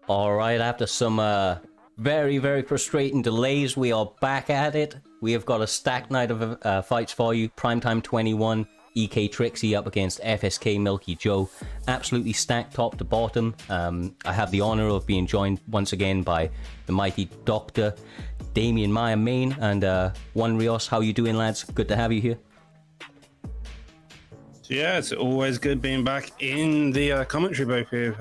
Alright, after some very, very frustrating delays, we are back at it. We have got a stacked night of fights for you. Primetime 21, EK Trickzzy up against FSK Milky Joe. Absolutely stacked top to bottom. I have the honor of being joined once again by the mighty Dr. Damien Maya Main and Juan Rios. How you doing, lads? Good to have you here. Yeah, it's always good being back in the commentary booth here.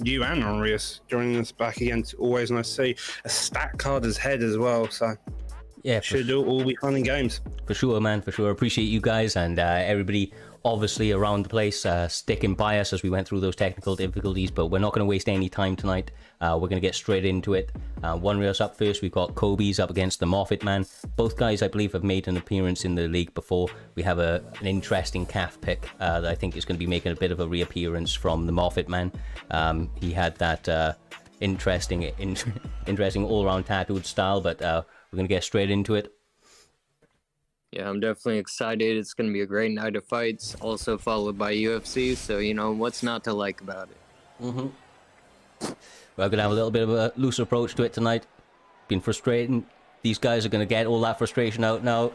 You and Rios joining us back again. It's always nice to see a stack card as head as well. So yeah, should all be fun and games. For sure, man, for sure. Appreciate you guys and everybody obviously around the place sticking by us as we went through those technical difficulties, but we're not going to waste any time tonight. We're going to get straight into it. One race up first, we've got Kobe's up against the MoffatMan. Both guys, I believe, have made an appearance in the league before. We have an interesting calf pick that I think is going to be making a bit of a reappearance from the MoffatMan. He had that interesting all-around tattooed style, but we're going to get straight into it. Yeah, I'm definitely excited. It's going to be a great night of fights, also followed by UFC, so, you know, what's not to like about it? We're going to have a little bit of a loose approach to it tonight. Been frustrating. These guys are going to get all that frustration out now.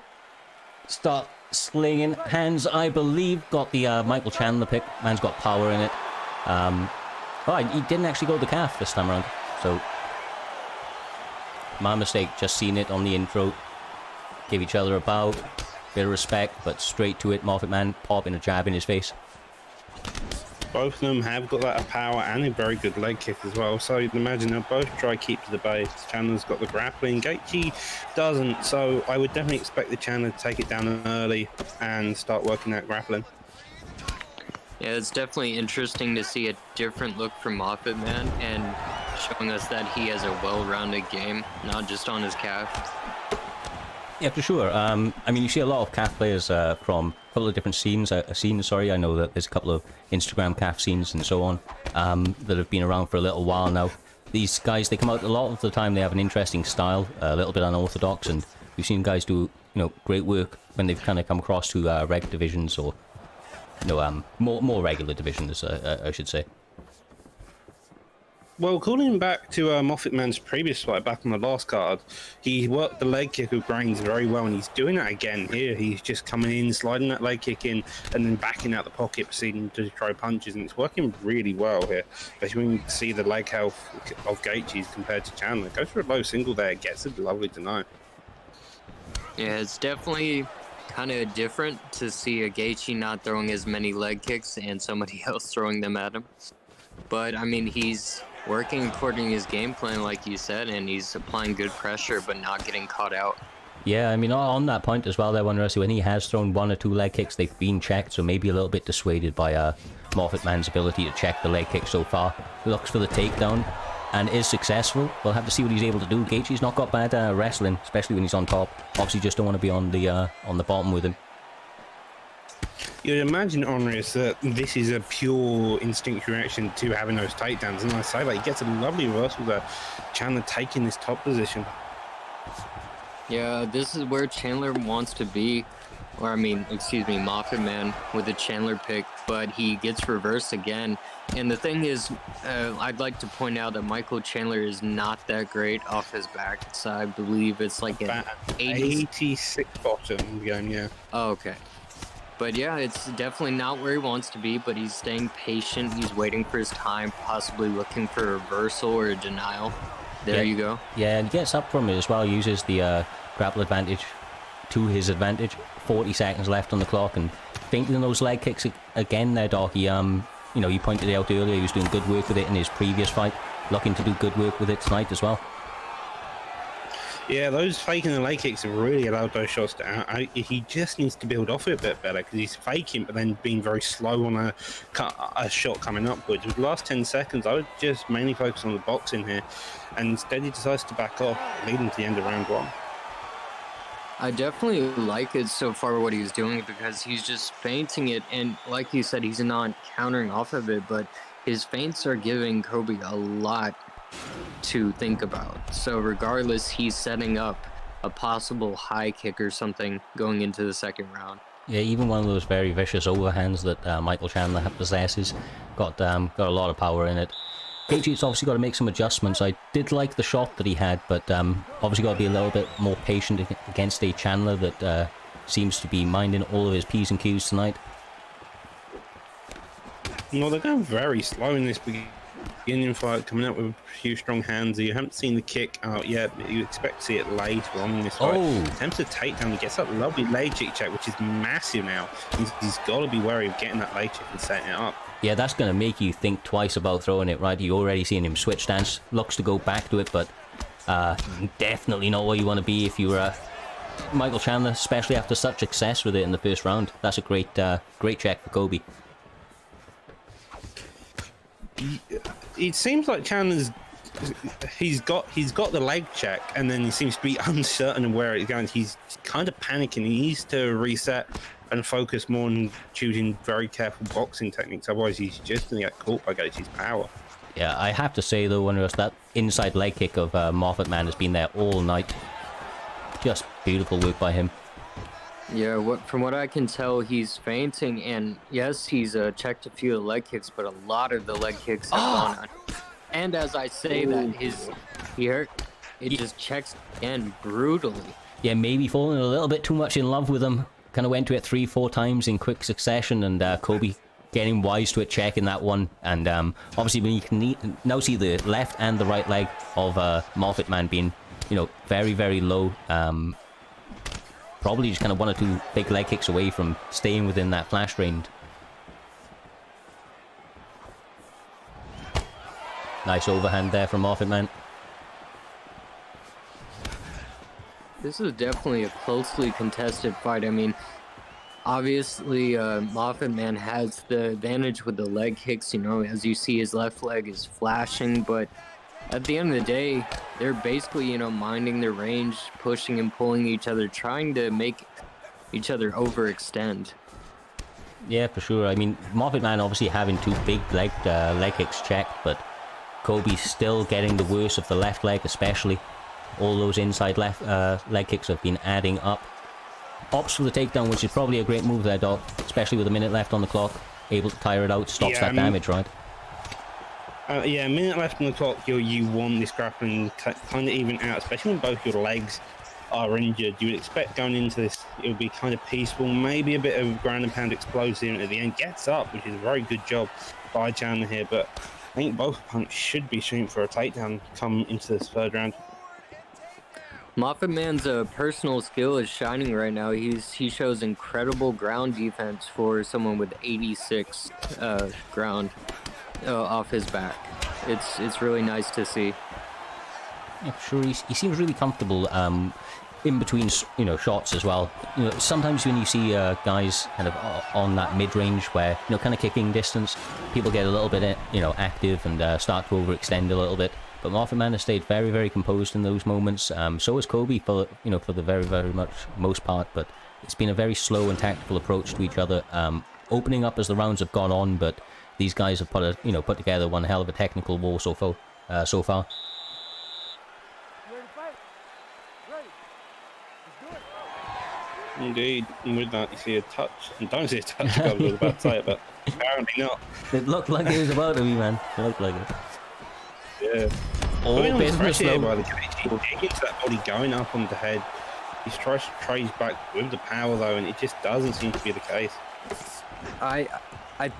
Start slinging hands, I believe. Got the Michael Chandler pick. Man's got power in it. Oh, he didn't actually go the calf this time around. So, my mistake. Just seen it on the intro. Give each other a bow. Bit of respect, but straight to it. MoffatMan popping a jab in his face. Both of them have got that power and a very good leg kick as well. So you'd imagine they'll both try to keep to the base. Chandler's got the grappling. Gaethje doesn't. So I would definitely expect the Chandler to take it down early and start working that grappling. Yeah, it's definitely interesting to see a different look from MoffatMan and showing us that he has a well-rounded game, not just on his calf. Yeah, for sure. I mean, you see a lot of calf players from a couple of different scenes. I know that there's a couple of Instagram calf scenes and so on that have been around for a little while now. These guys, they come out a lot of the time. They have an interesting style, a little bit unorthodox, and we've seen guys do, great work when they've kind of come across to reg divisions or, more regular divisions, I should say. Well, calling back to MoffatMan's previous fight back on the last card, he worked the leg kick of Grains very well, and he's doing that again here. He's just coming in, sliding that leg kick in, and then backing out the pocket, proceeding to throw punches, and it's working really well here. Especially when you see the leg health of Gaethje's compared to Chandler. Goes for a low single there, gets it, lovely to know. Yeah, it's definitely kind of different to see a Gaethje not throwing as many leg kicks and somebody else throwing them at him. But, I mean, he's working according to his game plan, like you said, and he's applying good pressure but not getting caught out. Yeah, I mean, on that point as well there, when he has thrown one or two leg kicks, they've been checked, so maybe a little bit dissuaded by MoffatMan's ability to check the leg kick so far. Looks for the takedown and is successful. We'll have to see what he's able to do. Gaethje's not got bad wrestling, especially when he's on top. Obviously just don't want to be on the bottom with him. You'd imagine, Honorius, that this is a pure instinctual reaction to having those takedowns, and I say that he gets a lovely reversal there. Chandler taking this top position. Yeah, this is where Chandler wants to be, MoffatMan with a Chandler pick, but he gets reversed again. And the thing is, I'd like to point out that Michael Chandler is not that great off his back. So I believe it's like an 86 bottom game, yeah. Oh, okay. But yeah, it's definitely not where he wants to be, but he's staying patient. He's waiting for his time, possibly looking for a reversal or a denial. There you go. Yeah, and he gets up from it as well, uses the grapple advantage to his advantage. 40 seconds left on the clock, and thinking those leg kicks again there, Doc. He pointed it out earlier, he was doing good work with it in his previous fight, looking to do good work with it tonight as well. Yeah, those faking the leg kicks have really allowed those shots to out. He just needs to build off it a bit better, because he's faking but then being very slow on a shot coming upwards. With the last 10 seconds, I would just mainly focus on the boxing here, and instead he decides to back off, leading to the end of round one. I definitely like it so far what he's doing, because he's just feinting it, and like you said, he's not countering off of it, but his feints are giving Kobe a lot to think about. So regardless, he's setting up a possible high kick or something going into the second round. Yeah, even one of those very vicious overhands that Michael Chandler possesses got a lot of power in it. Gaethje's obviously got to make some adjustments. I did like the shot that he had, but obviously got to be a little bit more patient against a Chandler that seems to be minding all of his P's and Q's tonight. No, they're going very slow in this beginning fight, coming out with a few strong hands. You haven't seen the kick out yet, but you expect to see it later on in this fight. Attempts a takedown, he gets that lovely leg kick check, which is massive now. He's got to be wary of getting that leg kick and setting it up. Yeah, that's going to make you think twice about throwing it, right? You're already seeing him switch stance, looks to go back to it, but definitely not where you want to be if you're Michael Chandler, especially after such success with it in the first round. That's a great check for Kobe. It seems like Chandler's he's got the leg check, and then he seems to be uncertain of where it's going. He's kind of panicking. He needs to reset and focus more on choosing very careful boxing techniques. Otherwise, he's just going to get caught by Gaethje's power. Yeah, I have to say though, Wondrous, that inside leg kick of MoffatMan has been there all night. Just beautiful work by him. Yeah, from what I can tell, he's feinting, and yes, he's checked a few of the leg kicks, but a lot of the leg kicks have gone on. And as I say that, it just checks again brutally. Yeah, maybe falling a little bit too much in love with him. Kind of went to it 3-4 times in quick succession, and Kobe getting wise to it, checking that one. And obviously, when you can now see the left and the right leg of MoffatMan being, very, very low. Probably just kind of 1 or 2 big leg kicks away from staying within that flash range. Nice overhand there from MoffatMan. This is definitely a closely contested fight. I mean, obviously, MoffatMan has the advantage with the leg kicks. As you see, his left leg is flashing, but at the end of the day, they're basically, minding their range, pushing and pulling each other, trying to make each other overextend. Yeah, for sure. I mean, MoffatMan obviously having 2 big leg kicks checked, but Kobe's still getting the worst of the left leg, especially. All those inside left leg kicks have been adding up. Opts for the takedown, which is probably a great move there, Doc, especially with a minute left on the clock. Able to tire it out, stops that damage, right? Yeah, a minute left on the clock. You want this grappling kind of even out, especially when both your legs are injured. You would expect going into this, it would be kind of peaceful, maybe a bit of ground and pound explosive at the end. Gets up, which is a very good job by Chandler here, but I think both opponents should be shooting for a takedown come into this third round. MoffatMan's personal skill is shining right now. He shows incredible ground defense for someone with 86 ground off his back. It's really nice to see. Yeah, for sure. He seems really comfortable in between, shots as well. Sometimes when you see guys kind of on that mid-range where, kind of kicking distance, people get a little bit, active and start to overextend a little bit. But MoffatMan has stayed very, very composed in those moments. So has Kobe for the very, very most part. But it's been a very slow and tactical approach to each other, opening up as the rounds have gone on. But these guys have put together one hell of a technical war so far. Indeed, and with that you see a touch. And don't see a touch, I was about to say it, but apparently not. It looked like it was about to be, man. It looked like it. Yeah. All business here by the He gets that body going up on the head. He tries to trace back with the power though, and it just doesn't seem to be the case. I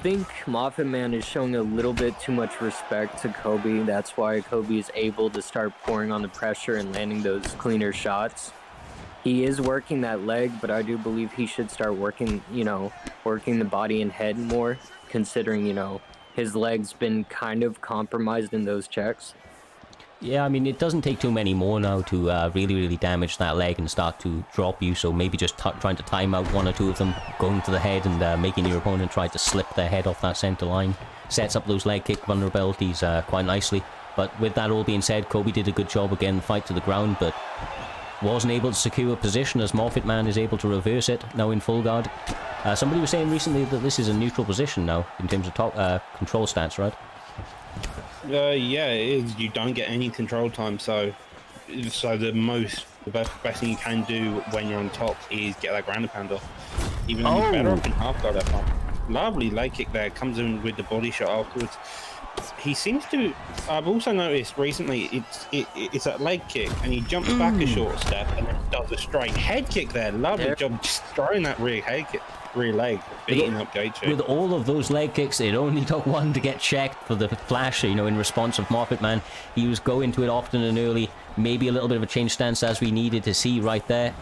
think MoffatMan is showing a little bit too much respect to Kobe. That's why Kobe is able to start pouring on the pressure and landing those cleaner shots. He is working that leg, but I do believe he should start working the body and head more, considering, his leg's been kind of compromised in those checks. Yeah, I mean, it doesn't take too many more now to really, really damage that leg and start to drop you. So maybe just trying to time out 1 or 2 of them, going to the head and making your opponent try to slip their head off that center line. Sets up those leg kick vulnerabilities quite nicely. But with that all being said, Kobe did a good job again, fight to the ground, but wasn't able to secure a position as MoffatMan is able to reverse it, now in full guard. Somebody was saying recently that this is a neutral position now, in terms of top control stance, right? Yeah, it is. You don't get any control time, so the best thing you can do when you're on top is get that ground and pound off. Even though you're better off in half guard that time. Lovely leg kick there, comes in with the body shot afterwards. he seems to. I've also noticed recently it's that leg kick, and he jumps back a short step and then does a straight head kick there. Lovely job just throwing that rear head kick, rear leg, beating up Gaethje. With all of those leg kicks, it only took one to get checked for the flash, you know, in response of MoffatMan. He was going to it often and early, maybe a little bit of a change stance as we needed to see right there.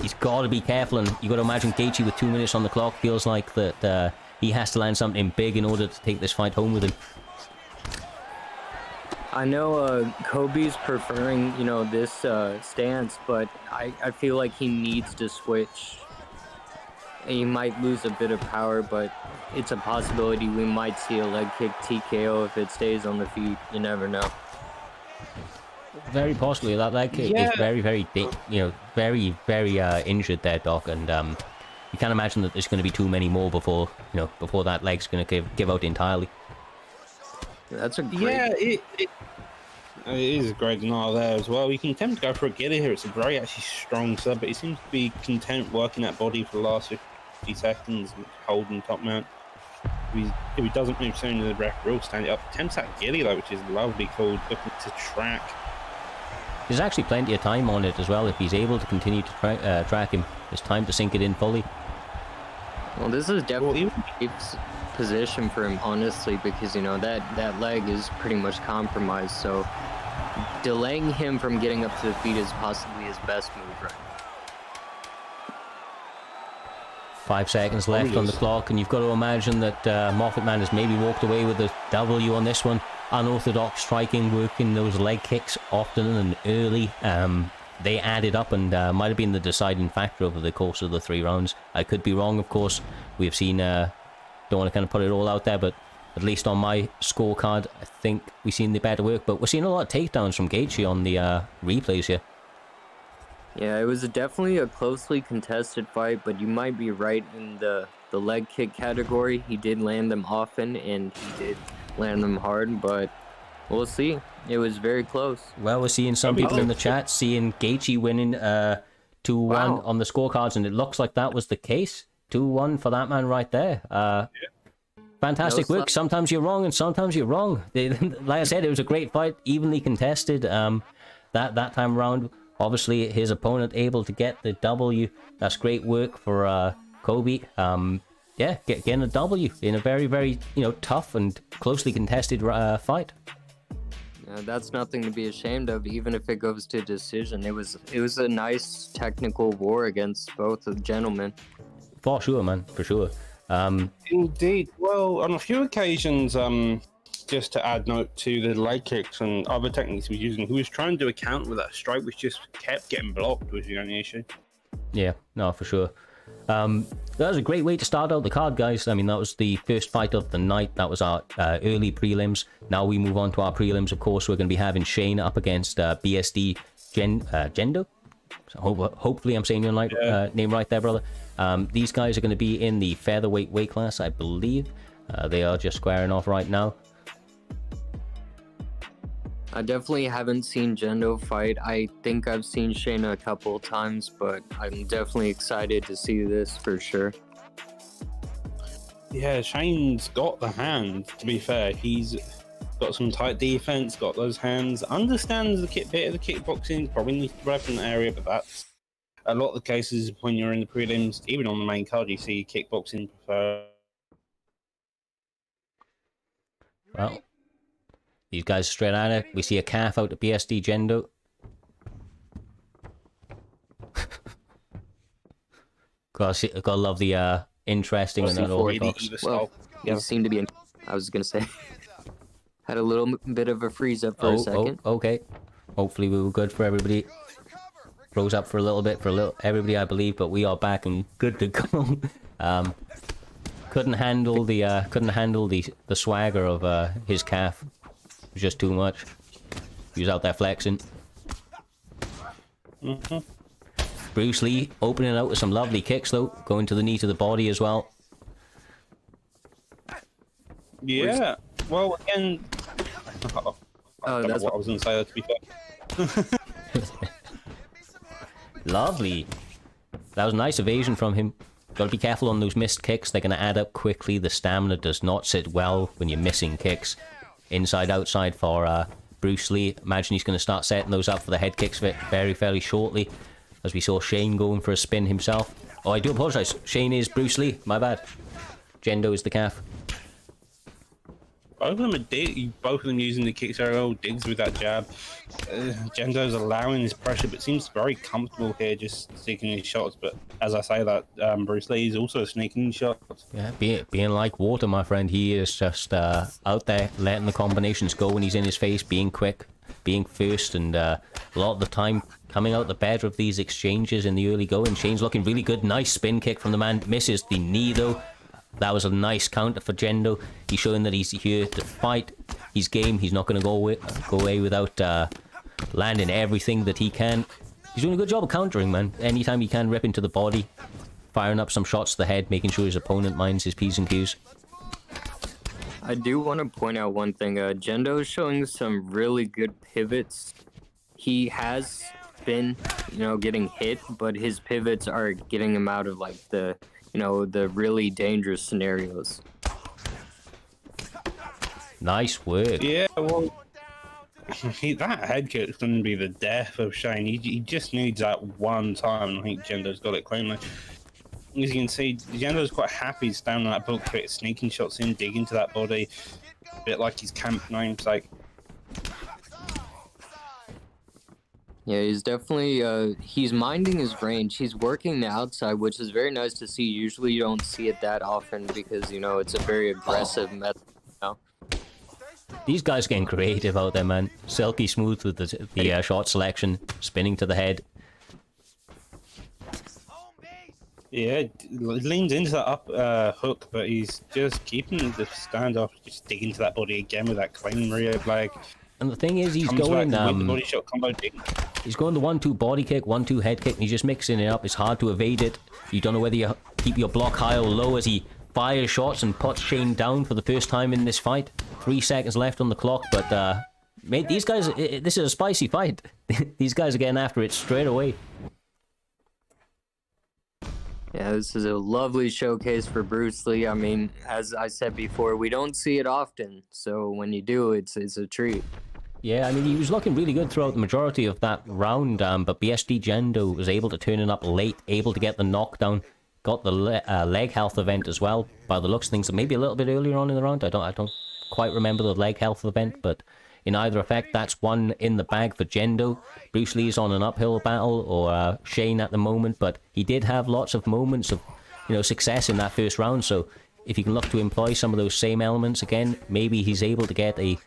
He's got to be careful, and you got to imagine Gaethje with 2 minutes on the clock feels like that he has to land something big in order to take this fight home with him. I know Kobe's preferring, you know, this stance, but I feel like he needs to switch. He might lose a bit of power, but it's a possibility we might see a leg kick TKO if it stays on the feet. You never know. Very possibly. That leg kick is very, very, very, very injured there, Doc, and you can't imagine that there's going to be too many more before, you know, before that leg's going to give out entirely. That's a great... Yeah, it is a great denial there as well. You can attempt to go for a giddy here. It's a very actually strong sub, but he seems to be content working that body for the last 50 seconds, holding top mount. If he doesn't move soon, the referee will stand it up. Attempts that giddy though, which is lovely called, looking to track. There's actually plenty of time on it as well. If he's able to continue to track him, there's time to sink it in fully. Well, this is definitely a position for him, honestly, because, you know, that leg is pretty much compromised. So delaying him from getting up to the feet is possibly his best move right now. 5 seconds left on the clock, and you've got to imagine that MoffatMan has maybe walked away with a W on this one. Unorthodox striking, working those leg kicks often and early. They added up and might have been the deciding factor over the course of the 3 rounds. I could be wrong, of course. We've seen, don't want to kind of put it all out there, but at least on my scorecard, I think we've seen the better work. But we're seeing a lot of takedowns from Gaethje on the replays here. Yeah, it was definitely a closely contested fight, but you might be right in the leg kick category. He did land them often, and he did land them hard, but we'll see. It was very close. Well, we're seeing some people in the chat seeing Gaethje winning 2-1 on the scorecards, and it looks like that was the case. 2-1 for that man right there. Fantastic work. Sometimes you're wrong, and sometimes you're wrong. Like I said, it was a great fight, evenly contested. That time around, obviously his opponent able to get the W. That's great work for Kobe. Yeah, getting a W in a very, very, you know, tough and closely contested fight. That's nothing to be ashamed of, even if it goes to decision. It was a nice technical war against both the gentlemen. For sure, man, for sure. Indeed. Well, on a few occasions, just to add note to the leg kicks and other techniques he was using, he was trying to do a counter with that strike, which just kept getting blocked, was the only issue. Yeah, no, for sure. That was a great way to start out the card, guys. I mean, that was the first fight of the night. That was our early prelims. Now we move on to our prelims, of course. We're going to be having Shane up against BSD Jendo. So hopefully I'm saying your name right there, brother. These guys are going to be in the featherweight weight class, I believe. They are just squaring off right now. I definitely haven't seen Jendo fight. I think I've seen Shayna a couple of times, but I'm definitely excited to see this for sure. Yeah, Shane's got the hand, to be fair. He's got some tight defense, got those hands, understands the bit of the kickboxing, probably needs to rep in the area, but that's a lot of the cases when you're in the prelims, even on the main card, you see kickboxing prefer. Well, these guys are straight at it. We see a calf out to BSD Jendo. Gotta love the interesting and that orthodox. Well, you seem to be I was gonna say. Had a little bit of a freeze up for a second. Okay. Hopefully we were good for everybody. Froze up for a little bit for everybody, I believe, but we are back and good to go. Couldn't handle the swagger of his calf. It was just too much. He was out there flexing. Bruce Lee opening out with some lovely kicks though, going to the knee to the body as well. Yeah. Well, again. That's what I was going to say. To be fair. Lovely. That was a nice evasion from him. Got to be careful on those missed kicks. They're going to add up quickly. The stamina does not sit well when you're missing kicks. inside outside for Bruce Lee. Imagine he's going to start setting those up for the head kicks fairly shortly, as we saw Shane going for a spin himself. Oh, I do apologize. Shane is Bruce Lee. My bad. Jendo is the calf. Both of them are both of them using the kicks very well. Diggs with that jab. Jendo's allowing this pressure, but seems very comfortable here, just sneaking his shots. But as I say that, Bruce Lee is also sneaking shots. Yeah, being like water, my friend. He is just out there letting the combinations go when he's in his face, being quick, being first, and a lot of the time coming out the better of these exchanges in the early going. Shane's looking really good. Nice spin kick from the man. Misses the knee though. That was a nice counter for Jendo. He's showing that he's here to fight. He's game. He's not going to go away without landing everything that he can. He's doing a good job of countering, man. Anytime he can, rip into the body, firing up some shots to the head, making sure his opponent minds his P's and Q's. I do want to point out one thing. Jendo is showing some really good pivots. He has been, getting hit, but his pivots are getting him out of like the really dangerous scenarios. Nice work. Yeah, well, that head kick's going to be the death of Shane. He just needs that one time, and I think Jendo's got it cleanly. As you can see, Jendo's quite happy to stand on that book kick, sneaking shots in, digging to that body, a bit like his camp namesake. Yeah, he's definitely, he's minding his range. He's working the outside, which is very nice to see. Usually you don't see it that often because, it's a very aggressive method. These guys getting creative out there, man. Silky smooth with the shot selection, spinning to the head. Yeah, leans into that up hook, but he's just keeping the standoff, just digging to that body again with that clean rear leg. And the thing is, he's going with the body shot combo dig. He's going the 1-2 body kick, 1-2 head kick, and he's just mixing it up. It's hard to evade it. You don't know whether you keep your block high or low as he fires shots and puts Shane down for the first time in this fight. 3 seconds left on the clock, but mate, these guys, this is a spicy fight. These guys are getting after it straight away. Yeah, this is a lovely showcase for Bruce Lee. I mean, as I said before, we don't see it often, so when you do, it's a treat. Yeah, I mean, he was looking really good throughout the majority of that round, but BSD Jendo was able to turn it up late, able to get the knockdown, got the leg health event as well, by the looks of things. Maybe a little bit earlier on in the round. I don't quite remember the leg health event, but in either effect, that's one in the bag for Jendo. Bruce Lee's on an uphill battle, or Shane at the moment, but he did have lots of moments of, success in that first round, so if he can look to employ some of those same elements again, maybe he's able to get a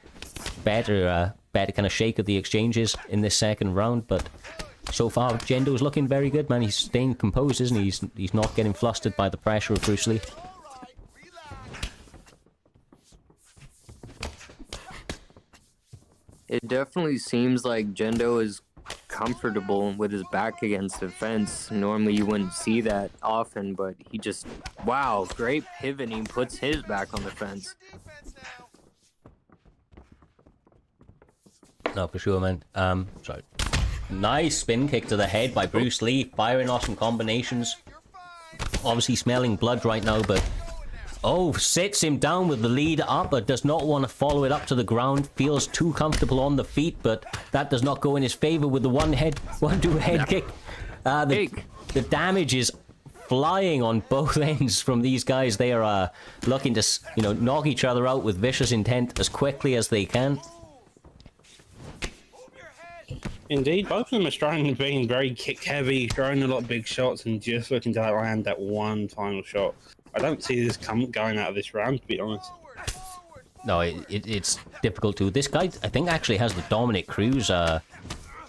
better kind of shake of the exchanges in this second round. But so far, Jendo's looking very good, man. He's staying composed, isn't he? He's not getting flustered by the pressure of Bruce Lee. It definitely seems like Jendo is comfortable with his back against the fence. Normally you wouldn't see that often, but he just, wow, great pivoting, puts his back on the fence. No, for sure, man. Sorry. Nice spin kick to the head by Bruce Lee, firing off some combinations. Obviously smelling blood right now, but sits him down with the lead up, but does not want to follow it up to the ground. Feels too comfortable on the feet, but that does not go in his favor with the 1-2 head kick. The damage is flying on both ends from these guys. They are looking to, knock each other out with vicious intent as quickly as they can. Indeed, both of them are trying being very kick heavy, throwing a lot of big shots, and just looking to land that one final shot. I don't see this going out of this round, to be honest. No, it's difficult to. This guy, I think, actually has the Dominic Cruz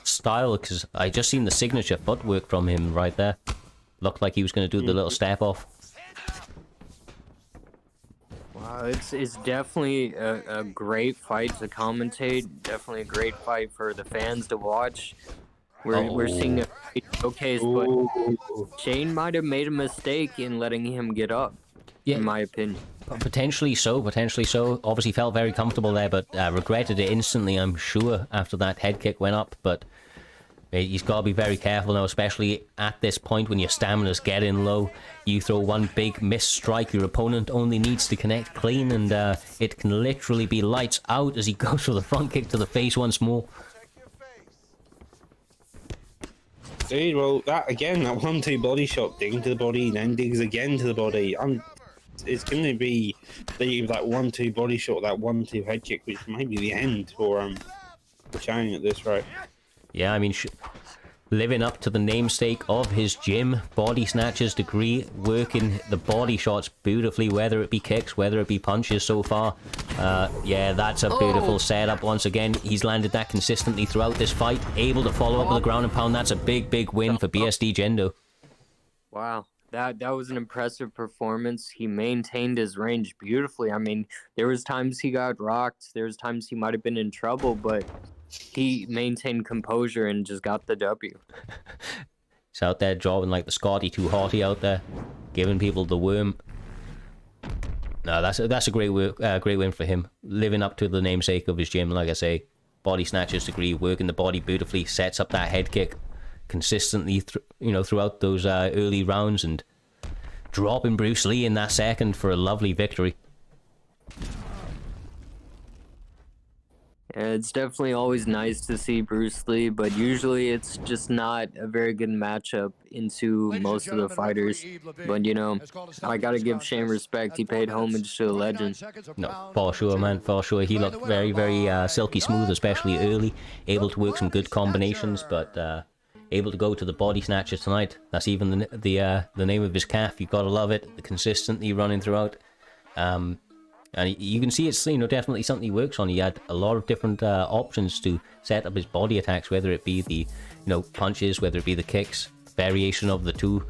style, because I just seen the signature footwork from him right there. Looked like he was going to do the little step off. Wow, it's definitely a great fight to commentate. Definitely a great fight for the fans to watch. We're seeing a showcase, but Shane might have made a mistake in letting him get up, in my opinion. Potentially so. Obviously felt very comfortable there, but regretted it instantly, I'm sure, after that head kick went up. But He's got to be very careful now, especially at this point when your stamina's getting low. You throw one big missed strike, your opponent only needs to connect clean, and it can literally be lights out as he goes for the front kick to the face once more. Dude, well, that 1-2 body shot, ding to the body, then digs again to the body. It's going to be that 1-2 body shot, that 1-2 head kick, which may be the end for Chang at this rate. Yeah, I mean, living up to the namesake of his gym, body snatchers degree, working the body shots beautifully, whether it be kicks, whether it be punches so far. Yeah, that's a beautiful setup. Once again, he's landed that consistently throughout this fight, able to follow up with a ground and pound. That's a big win for BSD Jendo. Wow. That was an impressive performance. He maintained his range beautifully. I mean, there was times he got rocked. There was times he might have been in trouble, but he maintained composure and just got the W. He's out there jobbing like the Scotty too hotty out there, giving people the worm. No, that's a great win for him. Living up to the namesake of his gym, like I say, body snatchers degree, working the body beautifully, sets up that head kick consistently, throughout those early rounds, and dropping Bruce Lee in that second for a lovely victory. Yeah, it's definitely always nice to see Bruce Lee, but usually it's just not a very good matchup into most of the fighters. But, I gotta give Shane respect. He paid homage to a legend. No, for sure, man, for sure. He looked very, very silky smooth, especially early. Able to work some good combinations, but able to go to the body snatcher tonight. That's even the name of his calf. You gotta love it. The consistently running throughout. And you can see it's definitely something he works on. He had a lot of different options to set up his body attacks, whether it be the punches, whether it be the kicks, variation of the two.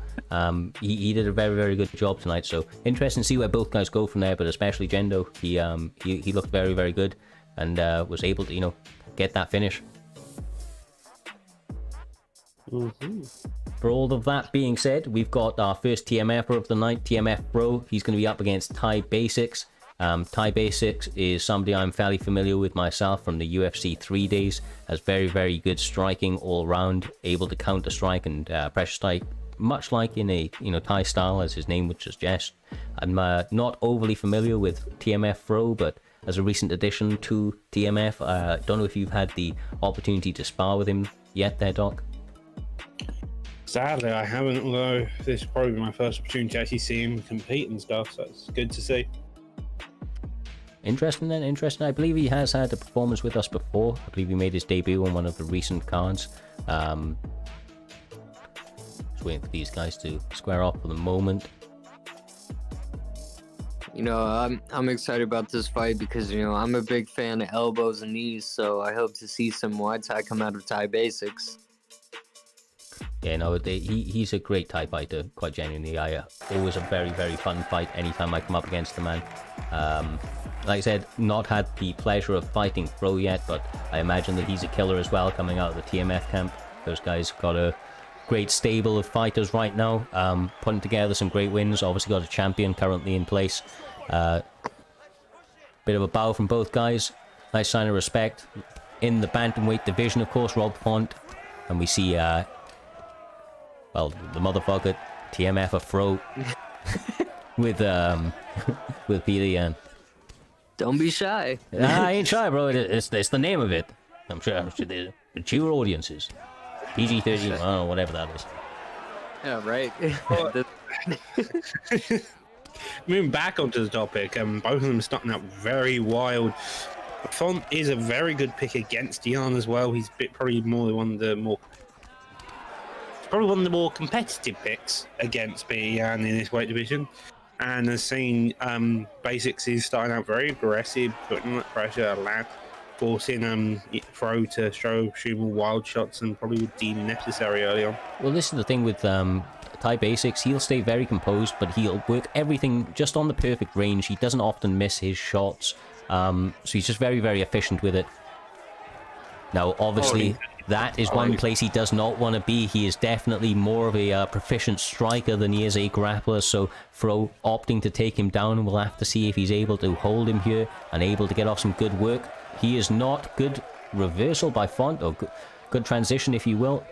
He did a very, very good job tonight. So interesting to see where both guys go from there. But especially Jendo, he looked very, very good and was able to get that finish. For all of that being said, we've got our first TMFer of the night, TMF Bro. He's going to be up against Thai Basics. Thai Basics is somebody I'm fairly familiar with myself from the UFC 3 days. Has very, very good striking all round, able to counter strike and pressure strike, much like in a Thai style, as his name would suggest. I'm not overly familiar with TMF Pro, but as a recent addition to TMF, I don't know if you've had the opportunity to spar with him yet there, Doc. Sadly, I haven't, although this is probably my first opportunity to actually see him compete and stuff, so it's good to see. Interesting then, interesting. I believe he has had a performance with us before. I believe he made his debut on one of the recent cards. Just waiting for these guys to square off for the moment. I'm excited about this fight because, I'm a big fan of elbows and knees, so I hope to see some Muay Thai come out of Thai Basics. Yeah, no, he's a great Thai fighter, quite genuinely. Always a very, very fun fight anytime I come up against the man. Like I said, not had the pleasure of fighting Fro yet, but I imagine that he's a killer as well coming out of the TMF camp. Those guys got a great stable of fighters right now, putting together some great wins. Obviously got a champion currently in place. Bit of a bow from both guys. Nice sign of respect. In the bantamweight division, of course, Rob Font. And we see, the motherfucker, TMF Fro with Peter Yan. Don't be shy. I ain't shy, bro. It's the name of it. I'm sure they're mature audiences. PG-13, I don't know, whatever that is. Yeah, right. Moving back onto the topic, both of them starting out very wild. Font is a very good pick against Yan as well. He's probably one of the more competitive picks against Yan in this weight division. And as seen, Basics is starting out very aggressive, putting that pressure, forcing Fro to show more wild shots and probably would deem necessary early on. Well, this is the thing with Thai Basics. He'll stay very composed, but he'll work everything just on the perfect range. He doesn't often miss his shots, so he's just very, very efficient with it. Now, obviously, that is one place he does not want to be. He is definitely more of a proficient striker than he is a grappler, so Fro opting to take him down, and we'll have to see if he's able to hold him here and able to get off some good work. He is not good reversal by Font, or good transition, if you will.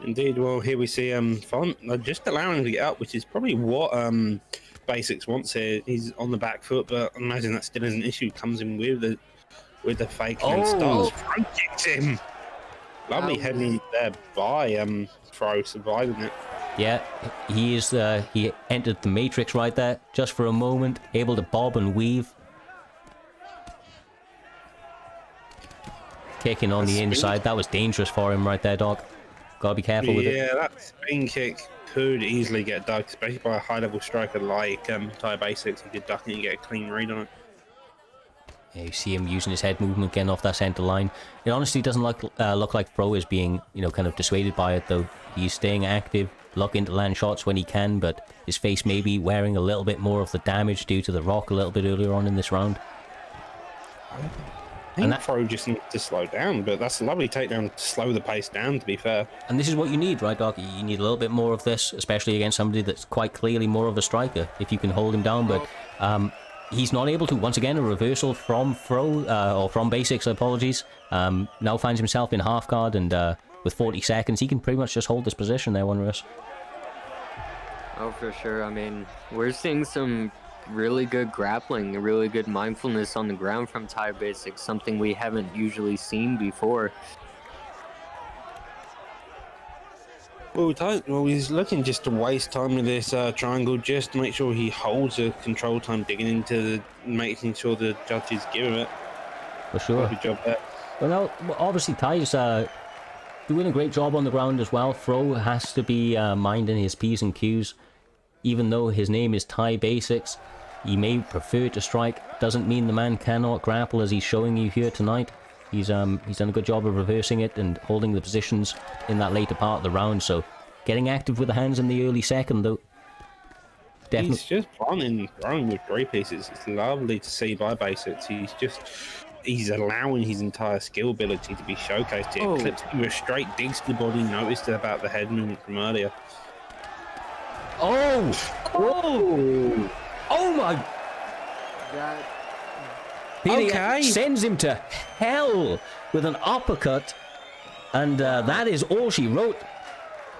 Indeed. Well, here we see Font just allowing him to get up, which is probably what Basics wants here. He's on the back foot, but I imagine that still is an issue. Comes in with the fake and starts front kicks him. Lovely heading there by Fro, surviving it. Yeah, he entered the matrix right there, just for a moment, able to bob and weave. Kicking on the inside, that was dangerous for him right there, Doc. Gotta be careful with it. Yeah, that spin kick could easily get ducked, especially by a high-level striker like Thai Basics. He could duck it and get a clean read on it. Yeah, you see him using his head movement again off that center line. It honestly doesn't look like Fro is being, kind of dissuaded by it, though. He's staying active, looking to land shots when he can, but his face may be wearing a little bit more of the damage due to the rock a little bit earlier on in this round. I think Fro just needs to slow down, but that's a lovely takedown to slow the pace down, to be fair. And this is what you need, right, Doc? You need a little bit more of this, especially against somebody that's quite clearly more of a striker, if you can hold him down, but he's not able to. Once again, a reversal from Fro, or from Basics, apologies. Now finds himself in half guard, and with 40 seconds, he can pretty much just hold this position there, Wondrous. Oh, for sure. I mean, we're seeing some really good grappling, really good mindfulness on the ground from Thai Basics, something we haven't usually seen before. Well, he's looking just to waste time with this triangle, just to make sure he holds a control time, digging into making sure the judges give him it. For sure. Good job there. Well, now, obviously, Thai's doing a great job on the ground as well. Fro has to be minding his P's and Q's. Even though his name is Thai Basics, he may prefer to strike. Doesn't mean the man cannot grapple, as he's showing you here tonight. He's done a good job of reversing it and holding the positions in that later part of the round. So, getting active with the hands in the early second, though. Definitely. He's just running, throwing with great pieces. It's lovely to see by Basics. He's allowing his entire skill ability to be showcased here. Clips him with straight digs to the body. Noticed about the head movement from earlier. Oh my! Okay. Sends him to hell with an uppercut, and that is all she wrote.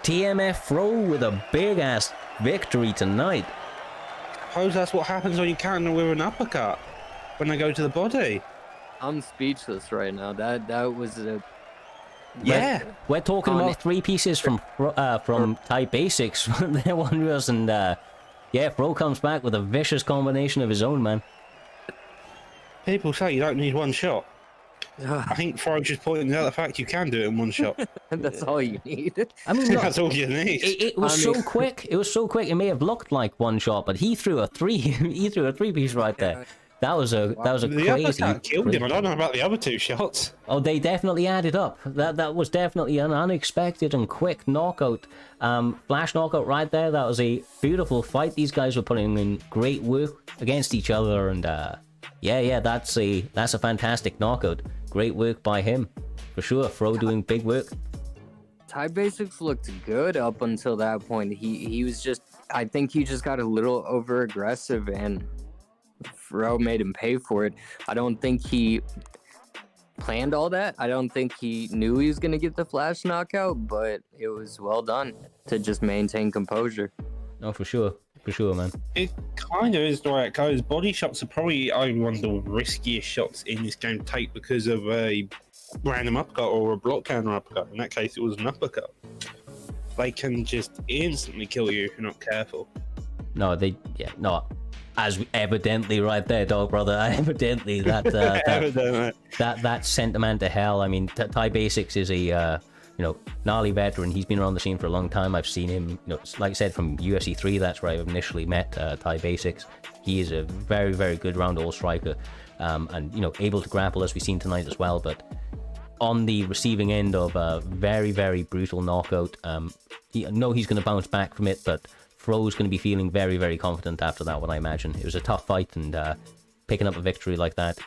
TMF Fro with a big ass victory tonight. I suppose that's what happens when you counter with an uppercut, when they go to the body. I'm speechless right now. That was a... Yeah. We're talking about three pieces from Thai Basics. They're Wondrous, and yeah, Fro comes back with a vicious combination of his own, man. People say you don't need one shot. I think Fro's just pointing out the fact you can do it in one shot. That's all you need. I mean, look, that's all you need. It was so quick. It was so quick. It may have looked like one shot, but he threw a three. He threw a three-piece right there. That was a crazy. The killed him. I don't know about the other two shots. Oh, they definitely added up. That was definitely an unexpected and quick knockout. Flash knockout right there. That was a beautiful fight. These guys were putting in great work against each other, and yeah, that's a fantastic knockout. Great work by him, for sure. Fro doing big work. Thai Basics looked good up until that point. He was just, I think he just got a little over aggressive, and Fro made him pay for it. I don't think he planned all that. I don't think he knew he was going to get the flash knockout, but it was well done to just maintain composure. Oh, for sure. For sure, man. It kind of is the way it goes. Body shots are probably one of the riskiest shots in this game to take because of a random uppercut or a block counter uppercut. In that case, it was an uppercut. They can just instantly kill you if you're not careful. No, as evidently right there, dog brother. Evidently that sent the man to hell. I mean, Thai Basics is a gnarly veteran. He's been around the scene for a long time. I've seen him, like I said, from UFC 3. That's where I initially met Thai Basics. He is a very, very good round all striker, and able to grapple, as we've seen tonight as well. But on the receiving end of a very, very brutal knockout, he's going to bounce back from it, but Fro's going to be feeling very, very confident after that one, I imagine. It was a tough fight, and picking up a victory like that,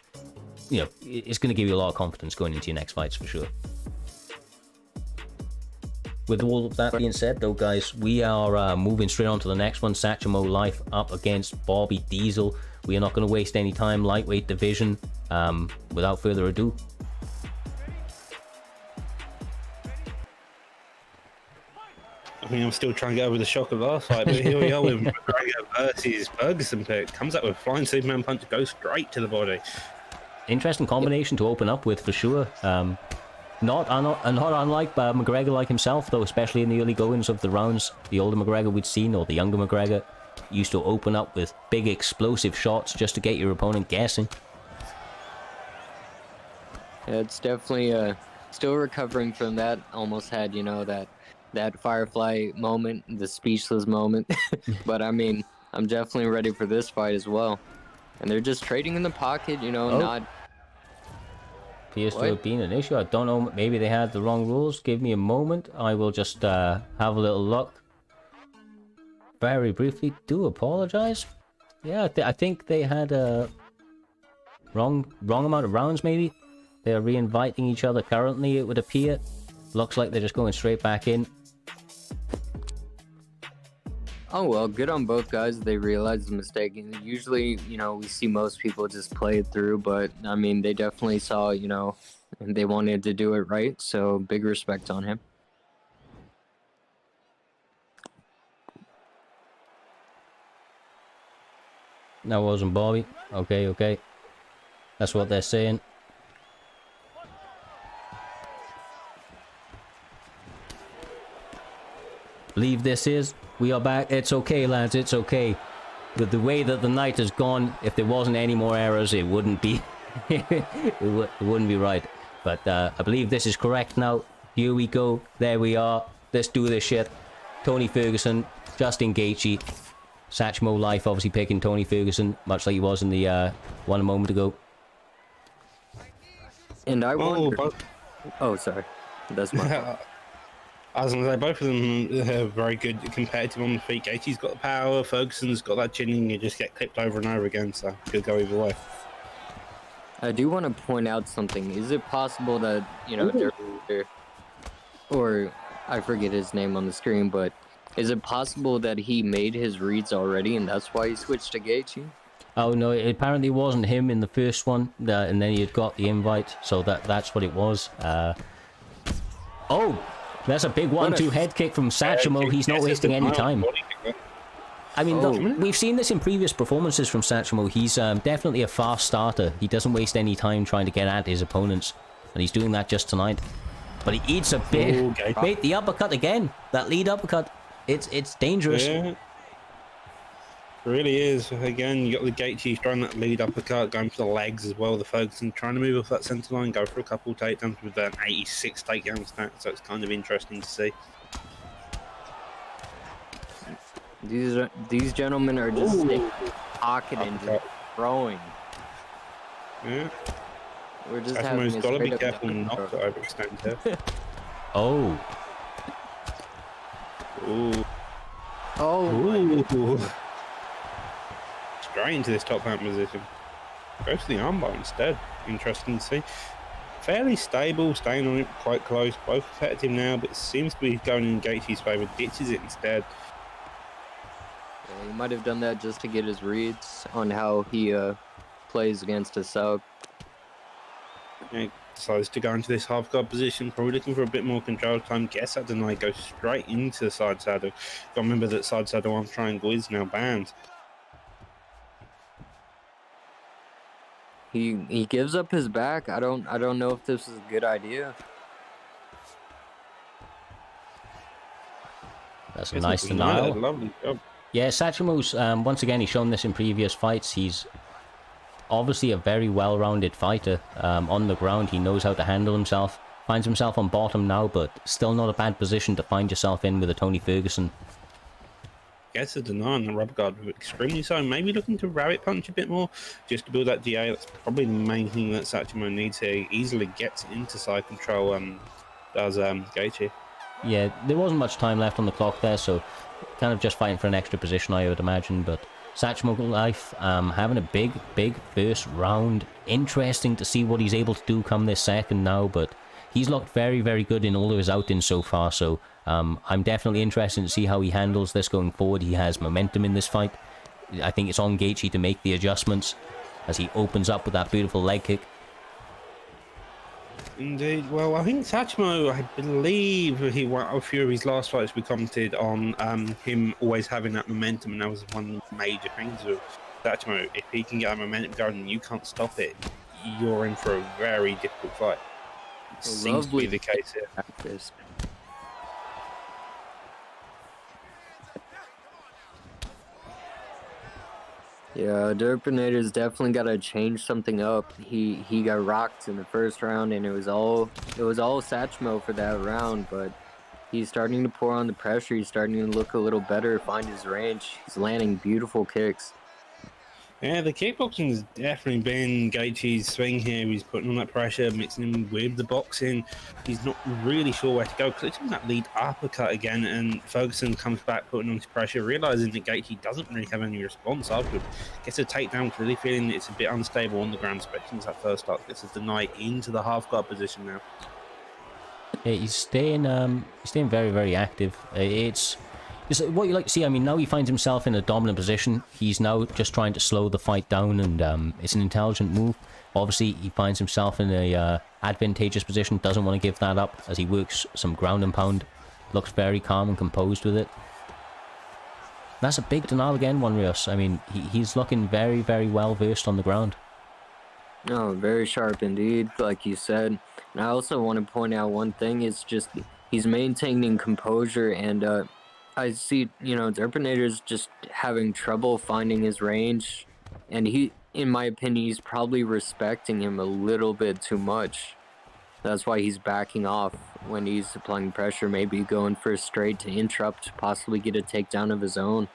it's going to give you a lot of confidence going into your next fights, for sure. With all of that being said, though, guys, we are moving straight on to the next one. SactchomoeLife up against Bobby Diesel. We are not going to waste any time. Lightweight division. without further ado. I mean, I'm still trying to get over the shock of last fight, but here we are with McGregor versus Ferguson pick. Comes up with flying Superman punch, goes straight to the body. Interesting combination to open up with for sure. Not unlike McGregor like himself, though, especially in the early goings of the rounds. The older McGregor we'd seen, or the younger McGregor, used to open up with big explosive shots just to get your opponent guessing. Yeah, it's definitely still recovering from that. Almost had, you know, that Firefly moment, the speechless moment. But I mean, I'm definitely ready for this fight as well. And they're just trading in the pocket, you know, not... Appears to have been an issue. I don't know, maybe they had the wrong rules. Give me a moment. I will just have a little look. Very briefly, do apologize. Yeah, I think they had a wrong amount of rounds, maybe. They are re-inviting each other currently, it would appear. Looks like they're just going straight back in. Oh, well, good on both guys. They realized the mistake. And usually, you know, we see most people just play it through, but I mean, they definitely saw, you know, and they wanted to do it right. So big respect on him. That wasn't Bobby. Okay. That's what they're saying. Believe this is. We are back. It's okay, lads. It's okay. With the way that the night has gone, if there wasn't any more errors, it wouldn't be. it wouldn't be right. But I believe this is correct now. Here we go. There we are. Let's do this shit. Tony Ferguson, Justin Gaethje, SactchomoeLife obviously picking Tony Ferguson, much like he was in the one a moment ago. And I wonder... Oh, sorry. That's my fault. I was going to say, both of them are very good competitive on the feet. Gaethje's got the power, Ferguson's got that chin, and you just get clipped over and over again, so could go either way. I do want to point out something. Is it possible that, you know, or I forget his name on the screen, but is it possible that he made his reads already, and that's why he switched to Gaethje? Oh, no, it apparently wasn't him in the first one, and then he had got the invite, so that's what it was. Oh! That's a big 1-2 head kick from Satchmo. He's not wasting any time. I mean, look, we've seen this in previous performances from Satchmo. He's definitely a fast starter. He doesn't waste any time trying to get at his opponents. And he's doing that just tonight. But he eats a bit. Wait, the uppercut again. That lead uppercut. It's dangerous. Yeah. It really is. Again, you got the Gaethje throwing that lead uppercut, going for the legs as well. The Ferguson trying to move off that centre line, go for a couple takedowns with an 86 takedown stack. So it's kind of interesting to see. These gentlemen are just staying pocket and just throwing. Yeah. We're just having got to be careful not to overextend here. Oh. Ooh. Oh. Ooh. Straight into this top hand position. Goes to the armbar instead. Interesting to see. Fairly stable, staying on it quite close. Both effective now, but seems to be going in Gaethje's favour. Ditches it instead. Yeah, he might have done that just to get his reads on how he plays against a sub. Yeah, decides to go into this half guard position, probably looking for a bit more control time. Guess that denied, goes straight into the side saddle. Got to remember that side saddle arm triangle is now banned. He gives up his back. I don't know if this is a good idea. That's a nice denial. Lovely job. Yeah, Satchomo's once again, he's shown this in previous fights. He's obviously a very well-rounded fighter. On the ground, he knows how to handle himself. Finds himself on bottom now, but still not a bad position to find yourself in with a Tony Ferguson. Gets a deny on the rubber guard extremely so. Maybe looking to rabbit punch a bit more just to build that DA. That's probably the main thing that Satchomo needs here. He easily gets into side control, does Gaethje. Yeah, there wasn't much time left on the clock there, so kind of just fighting for an extra position, I would imagine. But SactchomoeLife having a big first round. Interesting to see what he's able to do come this second now, but he's looked very good in all of his outings so far, so I'm definitely interested to see how he handles this going forward. He has momentum in this fight. I think it's on Gaethje to make the adjustments. as he opens up with that beautiful leg kick. Indeed. Well, I think Satchmo, I believe a few of his last fights we commented on him always having that momentum, and that was one of the major things with Satchmo. If he can get that momentum going and you can't stop it, you're in for a very difficult fight. It seems to be the case here. Yeah, Derpinator's definitely got to change something up. He got rocked in the first round, and it was all Satchmo for that round. But he's starting to pour on the pressure. He's starting to look a little better, find his range. He's landing beautiful kicks. Yeah, the kickboxing's definitely been Gaethje's swing here. He's putting on that pressure, mixing him with the boxing. He's not really sure where to go. Clicking that lead uppercut again, and Ferguson comes back, putting on his pressure, realizing that Gaethje doesn't really have any response afterward. Gets a takedown, really feeling it's a bit unstable on the ground, especially since that first start. Gets a deny into the half guard position now. Yeah, he's staying very, very active. It's what you like to see. I mean, now he finds himself in a dominant position. He's now just trying to slow the fight down, and it's an intelligent move. Obviously, he finds himself in a advantageous position, doesn't want to give that up as he works some ground and pound. Looks very calm and composed with it. That's a big denial again, Juan Rios. I mean, he's looking very, very well versed on the ground. Oh, very sharp indeed, like you said. And I also want to point out one thing, is just he's maintaining composure, and I see, Derpinator's just having trouble finding his range, and he, in my opinion, he's probably respecting him a little bit too much. That's why he's backing off when he's applying pressure, maybe going for a straight to interrupt, possibly get a takedown of his own.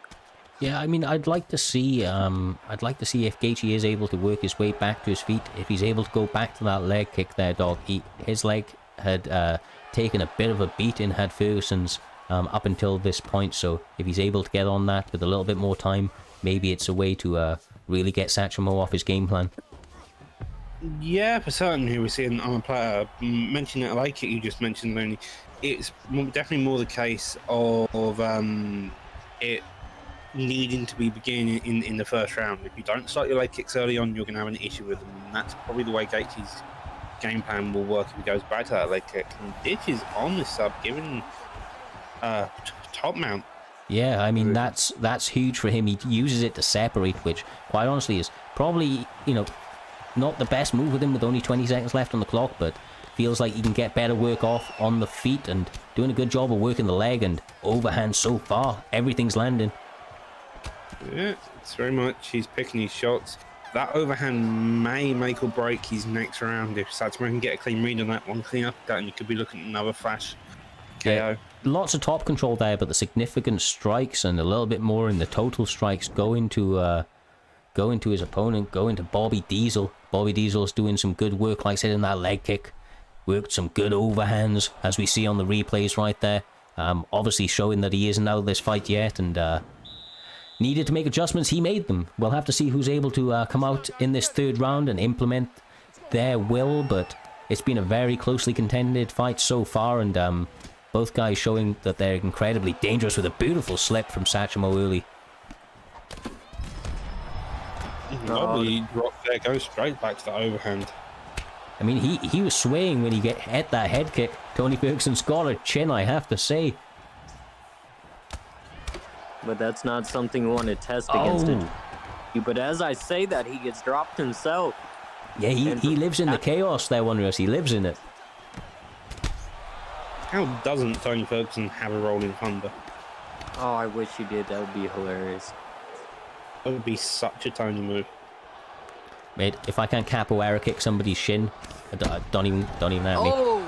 Yeah, I mean, I'd like to see if Gaethje is able to work his way back to his feet. If he's able to go back to that leg kick there, dog. His leg had taken a bit of a beating, had Ferguson's up until this point. So if he's able to get on that with a little bit more time, maybe it's a way to really get Satchomo off his game plan. Yeah, for certain. Here we're seeing on a player mentioning that leg kick you just mentioned, Looney. It's definitely more the case of it needing to be beginning in the first round. If you don't start your leg kicks early on, you're going to have an issue with them, and that's probably the way Gaethje's game plan will work if he goes back to that leg kick. And ditches on this sub, giving top mount. Yeah, I mean, that's huge for him. He uses it to separate, which quite honestly is probably, not the best move with him with only 20 seconds left on the clock, but feels like he can get better work off on the feet and doing a good job of working the leg and overhand so far. Everything's landing. Yeah, it's very much, he's picking his shots. That overhand may make or break his next round. If Satchmo can get a clean read on that one, clean up that, and you could be looking at another flash KO. Yeah, lots of top control there, but the significant strikes and a little bit more in the total strikes go into his opponent, go into Bobby Diesel. Bobby Diesel's doing some good work, like I said, in that leg kick. Worked some good overhands, as we see on the replays right there. Obviously showing that he isn't out of this fight yet, and needed to make adjustments. He made them. We'll have to see who's able to come out in this third round and implement their will, but it's been a very closely contended fight so far, and both guys showing that they're incredibly dangerous with a beautiful slip from Satchomo early. Lovely drop there, goes straight back to the overhand. I mean, he was swaying when he hit that head kick. Tony Ferguson's got a chin, I have to say. But that's not something you want to test against it. But as I say that, he gets dropped himself. Yeah, he lives in the chaos there, Wondrous. He lives in it. How doesn't Tony Ferguson have a rolling thunder? Oh, I wish he did. That would be hilarious. That would be such a Tony move. Mate, if I can't capoeira kick somebody's shin, don't even at me. Oh!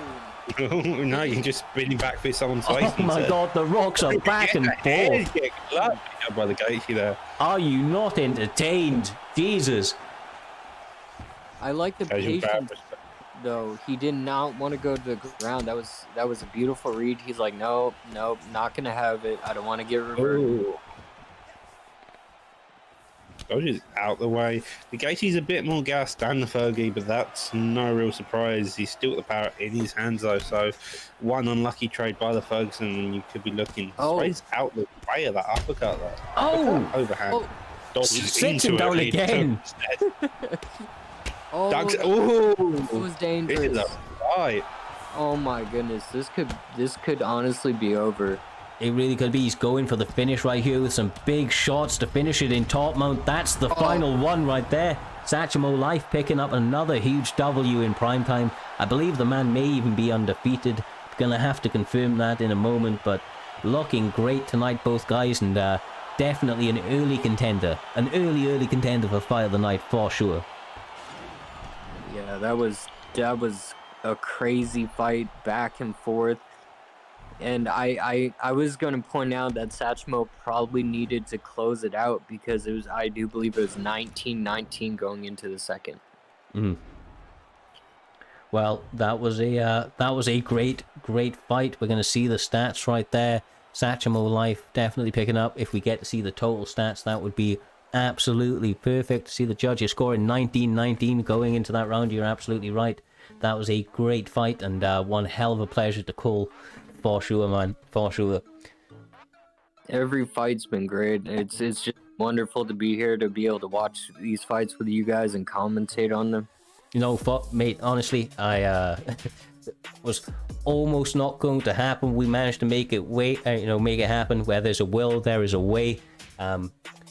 No, you can just spin him back through someone's face. Oh my god, the rocks are back and forth. By the Gaethje there. Are you not entertained? Jesus. I like the patience, though. He did not want to go to the ground. That was a beautiful read. He's like, nope, not gonna have it. I don't want to get reversed. Pudgey's out the way. The Gaethje's a bit more gassed than the Fergie, but that's no real surprise. He's still got the power in his hands, though. So, one unlucky trade by the Ferguson, and you could be looking straight out the way of that uppercut there. Oh! Overhand. Oh. Sits him down again. Oh, Ducks. that Ooh, was this dangerous. is a fight. Oh my goodness, this could honestly be over. It really could be. He's going for the finish right here with some big shots to finish it in top mount. That's the final one right there. SactchomoeLife picking up another huge W in primetime. I believe the man may even be undefeated. Gonna have to confirm that in a moment, but looking great tonight, both guys, and definitely an early contender. An early contender for Fight of the Night for sure. Yeah, that was a crazy fight, back and forth. And I was going to point out that SactchomoeLife probably needed to close it out because I do believe it was 19-19 going into the second. Well, that was a great fight. We're going to see the stats right there. SactchomoeLife definitely picking up. If we get to see the total stats, that would be absolutely perfect. See the judges scoring 19-19 going into that round. You're absolutely right. That was a great fight and one hell of a pleasure to call, for sure, man, for sure. Every fight's been great. It's just wonderful to be here, to be able to watch these fights with you guys and commentate on them. You know, mate, honestly, I was almost not going to happen. We managed to make it make it happen. Where there's a will, there is a way.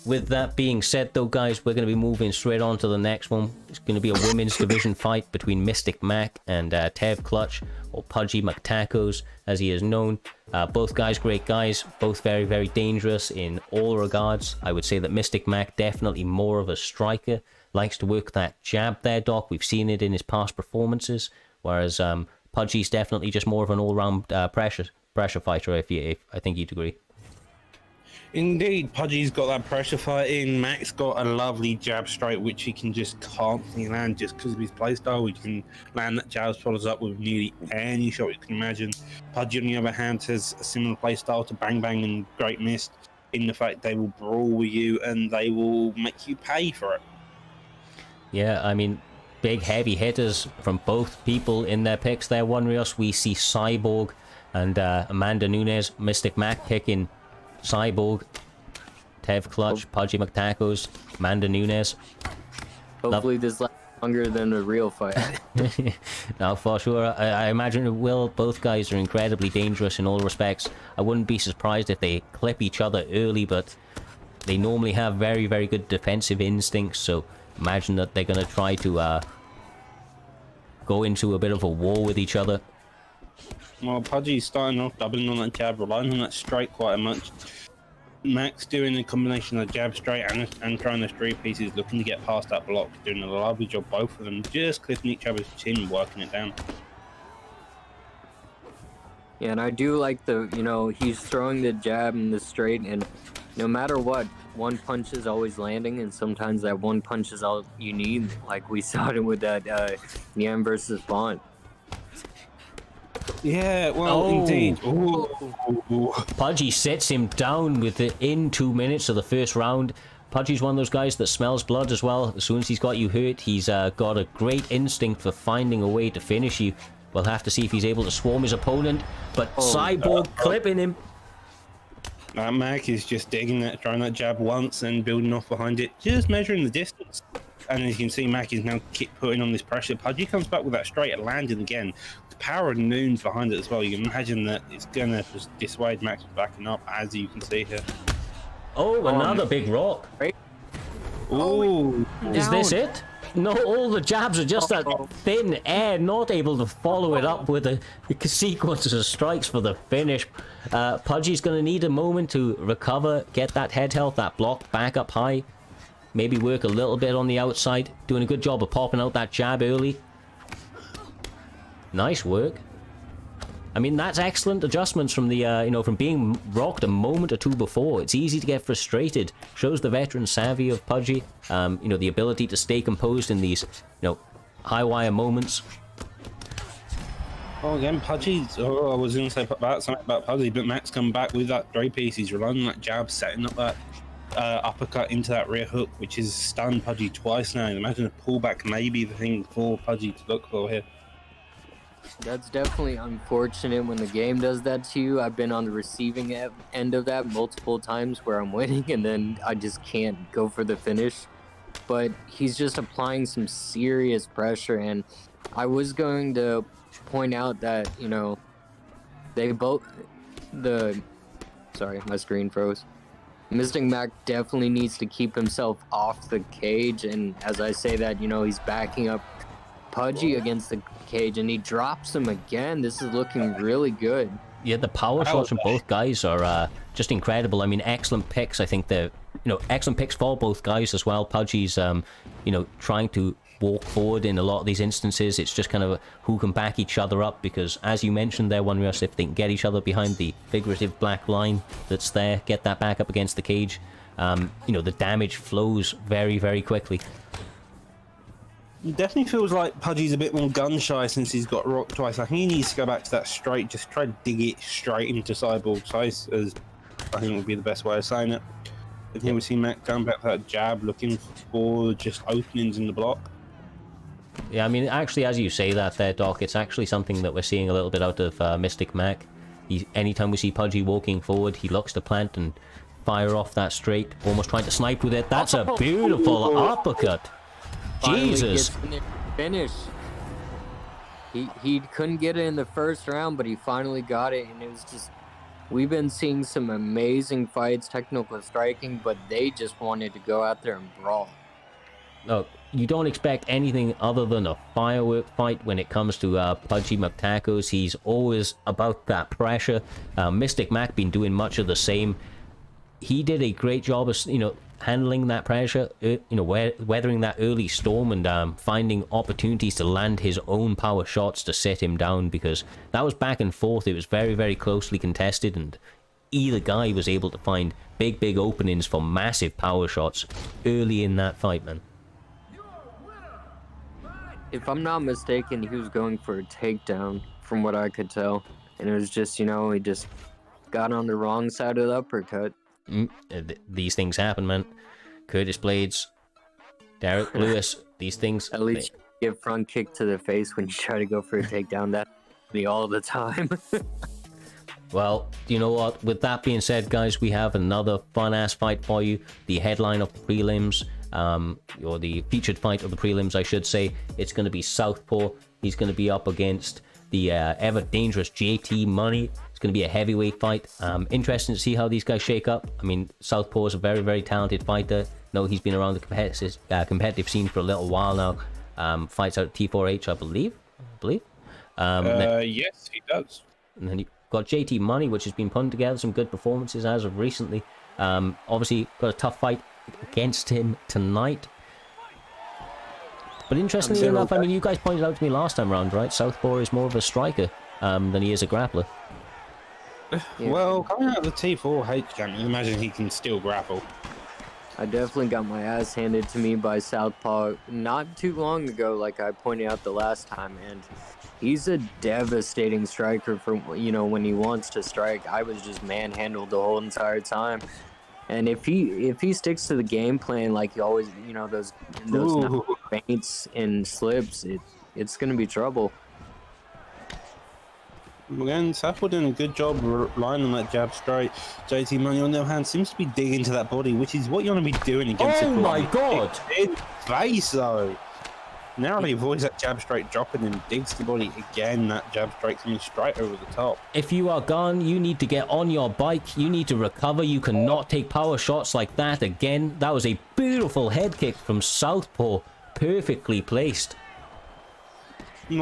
With that being said, though, guys, we're going to be moving straight on to the next one. It's going to be a women's division fight between Mystic Mac and Tev Clutch, or Pudgey McTacos, as he is known. Both guys, great guys, both very, very dangerous in all regards. I would say that Mystic Mac definitely more of a striker, likes to work that jab there, Doc. We've seen it in his past performances, whereas Pudgey's definitely just more of an all-round pressure fighter, if I think you'd agree. Indeed, Pudgey's got that pressure fighting. Mac's got a lovely jab straight, which he can just constantly land just because of his playstyle. He can land that jab, follows up with nearly any shot you can imagine. Pudgey, on the other hand, has a similar playstyle to Bang Bang and Great Mist in the fact they will brawl with you and they will make you pay for it. Yeah, I mean, big heavy hitters from both people in their picks there, One Rios. We see Cyborg and Amanda Nunes. Mystic Mac picking Cyborg, Tev Clutch, Pudgey McTacos, Amanda Nunes. Hopefully this lasts longer than a real fight. Now, for sure, I imagine it will. Both guys are incredibly dangerous in all respects. I wouldn't be surprised if they clip each other early, but they normally have very, very good defensive instincts, so imagine that they're going to try to go into a bit of a war with each other. Well, Pudgey's starting off doubling on that jab, relying on that straight quite much. Mac's doing a combination of jab straight and throwing the straight pieces, looking to get past that block, doing a lovely job, both of them, just clipping each other's chin and working it down. Yeah, and I do like he's throwing the jab and the straight, and no matter what, one punch is always landing, and sometimes that one punch is all you need, like we saw it with that Yam versus Bond. Yeah, well, indeed. Ooh. Pudgey sits him down within 2 minutes of the first round. Pudgey's one of those guys that smells blood as well. As soon as he's got you hurt, he's got a great instinct for finding a way to finish you. We'll have to see if he's able to swarm his opponent, but Cyborg clipping him. Mac is just digging that, throwing that jab once and building off behind it, just measuring the distance. And as you can see, Mac is now putting on this pressure. Pudgey comes back with that straight and landing again. The power of Noons behind it as well. You can imagine that it's going to just dissuade Mac from backing up, as you can see here. Oh, another big rock. Ooh. Is this it? No, all the jabs are just that thin air, not able to follow it up with a sequence of strikes for the finish. Pudgey's going to need a moment to recover, get that head health, that block back up high. Maybe work a little bit on the outside. Doing a good job of popping out that jab early. Nice work. I mean, that's excellent adjustments from the, from being rocked a moment or two before. It's easy to get frustrated. Shows the veteran savvy of Pudgey. The ability to stay composed in these, high wire moments. Oh, again, Pudgey's... Oh, I was going to say something about Pudgey, but Mac's come back with that three piece. He's relying on that jab, setting up that uppercut into that rear hook, which has stunned Pudgey twice now. Imagine a pullback may be the thing for Pudgey to look for here. That's definitely unfortunate when the game does that to you. I've been on the receiving end of that multiple times where I'm winning and then I just can't go for the finish. But he's just applying some serious pressure. And I was going to point out that, you know, they both... Sorry, my screen froze. Mystic Mac definitely needs to keep himself off the cage. And as I say that, you know, he's backing up Pudgey against the cage, and he drops him again. This is looking really good. Yeah, the power shots from both guys are just incredible. I mean, excellent picks. I think excellent picks for both guys as well. Pudgey's, trying to walk forward in a lot of these instances. It's just kind of who can back each other up, because as you mentioned there, One Russ, if they can get each other behind the figurative black line that's there, get that back up against the cage, the damage flows very, very quickly. It definitely feels like Pudgey's a bit more gun shy since he's got rocked twice. I think he needs to go back to that straight, just try to dig it straight into Cyborg's face, as I think would be the best way of saying it. I think we see Mac going back for that jab, looking for just openings in the block. Yeah, I mean, actually, as you say that there, Doc, it's actually something that we're seeing a little bit out of Mystic Mac. Anytime we see Pudgey walking forward, he looks to plant and fire off that straight, almost trying to snipe with it. That's a beautiful uppercut. Jesus. Finish. He couldn't get it in the first round, but he finally got it, and it was just... We've been seeing some amazing fights, technical striking, but they just wanted to go out there and brawl. No, you don't expect anything other than a firework fight when it comes to Pudgey McTacos. He's always about that pressure. Mystic Mac been doing much of the same. He did a great job of, handling that pressure, weathering that early storm and finding opportunities to land his own power shots to set him down, because that was back and forth. It was very, very closely contested, and either guy was able to find big, big openings for massive power shots early in that fight, man. If I'm not mistaken, he was going for a takedown, from what I could tell. And it was just, he just got on the wrong side of the uppercut. These things happen, man. Curtis Blades, Derek Lewis, these things... At least you give front kick to the face when you try to go for a takedown. That's me all the time. Well, you know what? With that being said, guys, we have another fun-ass fight for you. The headline of the prelims, or the featured fight of the prelims, I should say. It's going to be Southpaw. He's going to be up against the ever-dangerous JT Money. It's going to be a heavyweight fight. Interesting to see how these guys shake up. I mean, Southpaw is a very, very talented fighter. No, he's been around the competitive scene for a little while now. Fights out at T4H, I believe. Yes, he does. And then you've got JT Money, which has been putting together some good performances as of recently. Obviously, got a tough fight against him tonight. But interestingly enough, I mean, you guys pointed out to me last time round, right? Southpaw is more of a striker than he is a grappler. Yeah. Well, coming out of the T4H camp, you imagine he can still grapple. I definitely got my ass handed to me by Southpaw not too long ago, like I pointed out the last time, and he's a devastating striker for, when he wants to strike. I was just manhandled the whole entire time. And if he sticks to the game plan like he always, those feints and slips, it's going to be trouble. Again, Southpaw doing a good job relying on that jab straight. JT Money, on the other hand, seems to be digging to that body, which is what you want to be doing against Oh my god! In face, though. Now he avoids that jab straight dropping and digs the body again. That jab straight coming straight over the top. If you are gone, you need to get on your bike. You need to recover. You cannot take power shots like that again. That was a beautiful head kick from Southpaw. Perfectly placed.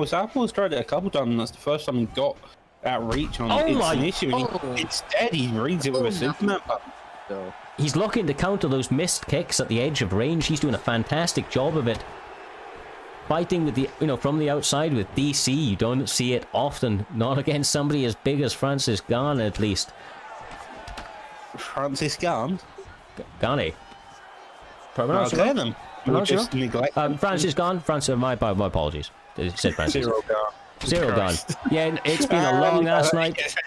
Southpaw's tried it a couple times, and that's the first time he got that reach on it. It's an issue. And instead, he reads it with a Superman button. He's looking to counter those missed kicks at the edge of range. He's doing a fantastic job of it. Fighting with the, from the outside with DC, you don't see it often. Not against somebody as big as Francis Gane, at least. Francis Gane? Gane. Pronounce them. Francis Gane. My apologies. It said Francis. Cyril Gane. Cyril Gane. Yeah, it's been a long ass night.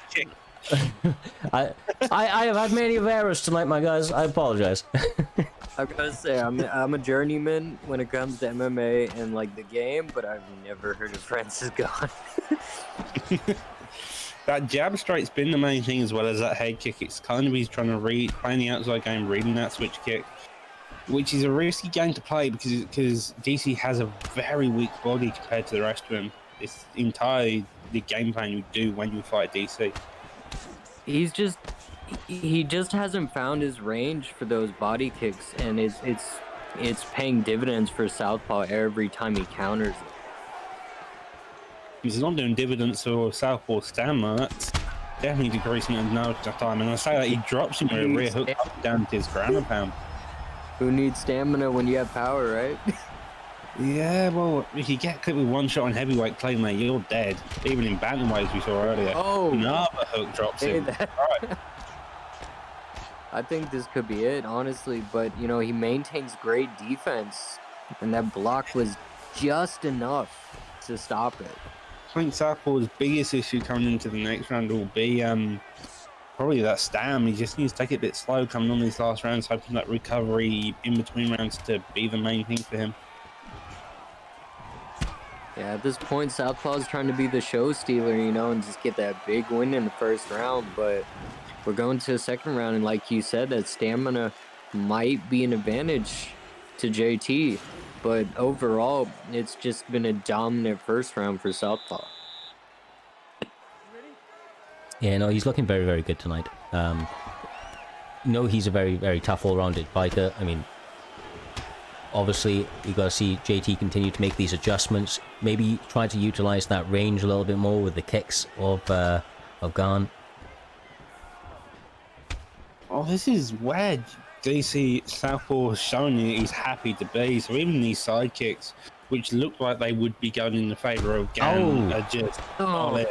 I have had many of errors tonight, my guys. I apologize. I gotta say, I'm a journeyman when it comes to MMA and like the game, but I've never heard of Francis Gone. That jab strike's been the main thing as well as that head kick. It's kind of he's trying to playing the outside game, reading that switch kick, which is a risky game to play because DC has a very weak body compared to the rest of him. It's entirely the game plan you do when you fight DC. He just hasn't found his range for those body kicks, and it's paying dividends for Southpaw every time he counters it. He's not doing dividends for Southpaw stamina. That's definitely decreasing it no time. And I say that he drops him with a rear hook down to his ground pound. Who needs stamina when you have power, right? Yeah, well, if you get clipped with one shot on heavyweight claim, mate, you're dead. Even in bantamweight, as we saw earlier. Oh, another hook drops him. Right. I think this could be it, honestly. But you know, he maintains great defense, and that block was just enough to stop it. I think Southpaw's biggest issue coming into the next round will be probably that stam. He just needs to take it a bit slow coming on these last rounds, hoping that recovery in between rounds to be the main thing for him. Yeah, at this point, Southpaw's trying to be the show stealer, you know, and just get that big win in the first round. But we're going to the second round, and like you said, that stamina might be an advantage to JT. But overall, it's just been a dominant first round for Southpaw. Yeah, no, he's looking very, very good tonight. He's a very, very tough all-rounded fighter. I mean, obviously, you got to see JT continue to make these adjustments. Maybe try to utilize that range a little bit more with the kicks of Gane. Oh, this is where DC Southpaw has shown you he's happy to be. So even these side kicks, which look like they would be going in the favour of Gane, are just with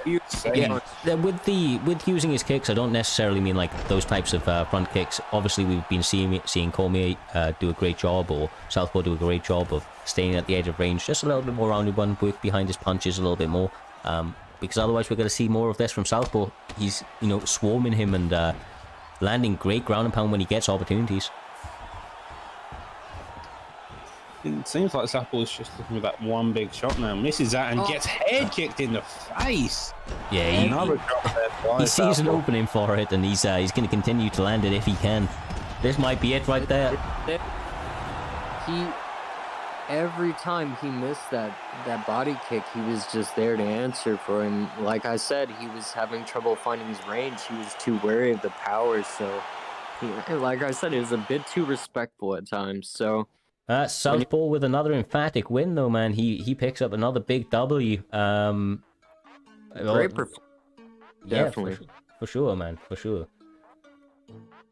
using his kicks, I don't necessarily mean like those types of front kicks. Obviously, we've been seeing CallumMMA do a great job, or Southpaw do a great job of staying at the edge of range, just a little bit more rounded one, work behind his punches a little bit more. Because otherwise, we're going to see more of this from Southpaw. He's swarming him and landing great ground and pound when he gets opportunities. It seems like Southpaw's just looking for that one big shot now. Misses that and gets head kicked in the face. Yeah, he sees an opening for it, and he's going to continue to land it if he can. This might be it right there. Every time he missed that body kick, he was just there to answer for him. Like I said, he was having trouble finding his range. He was too wary of the power, so like I said, it was a bit too respectful at times. So Southpaw with another emphatic win, though, man. He picks up another big W. Great performance. Definitely. Yeah, for sure, man, for sure.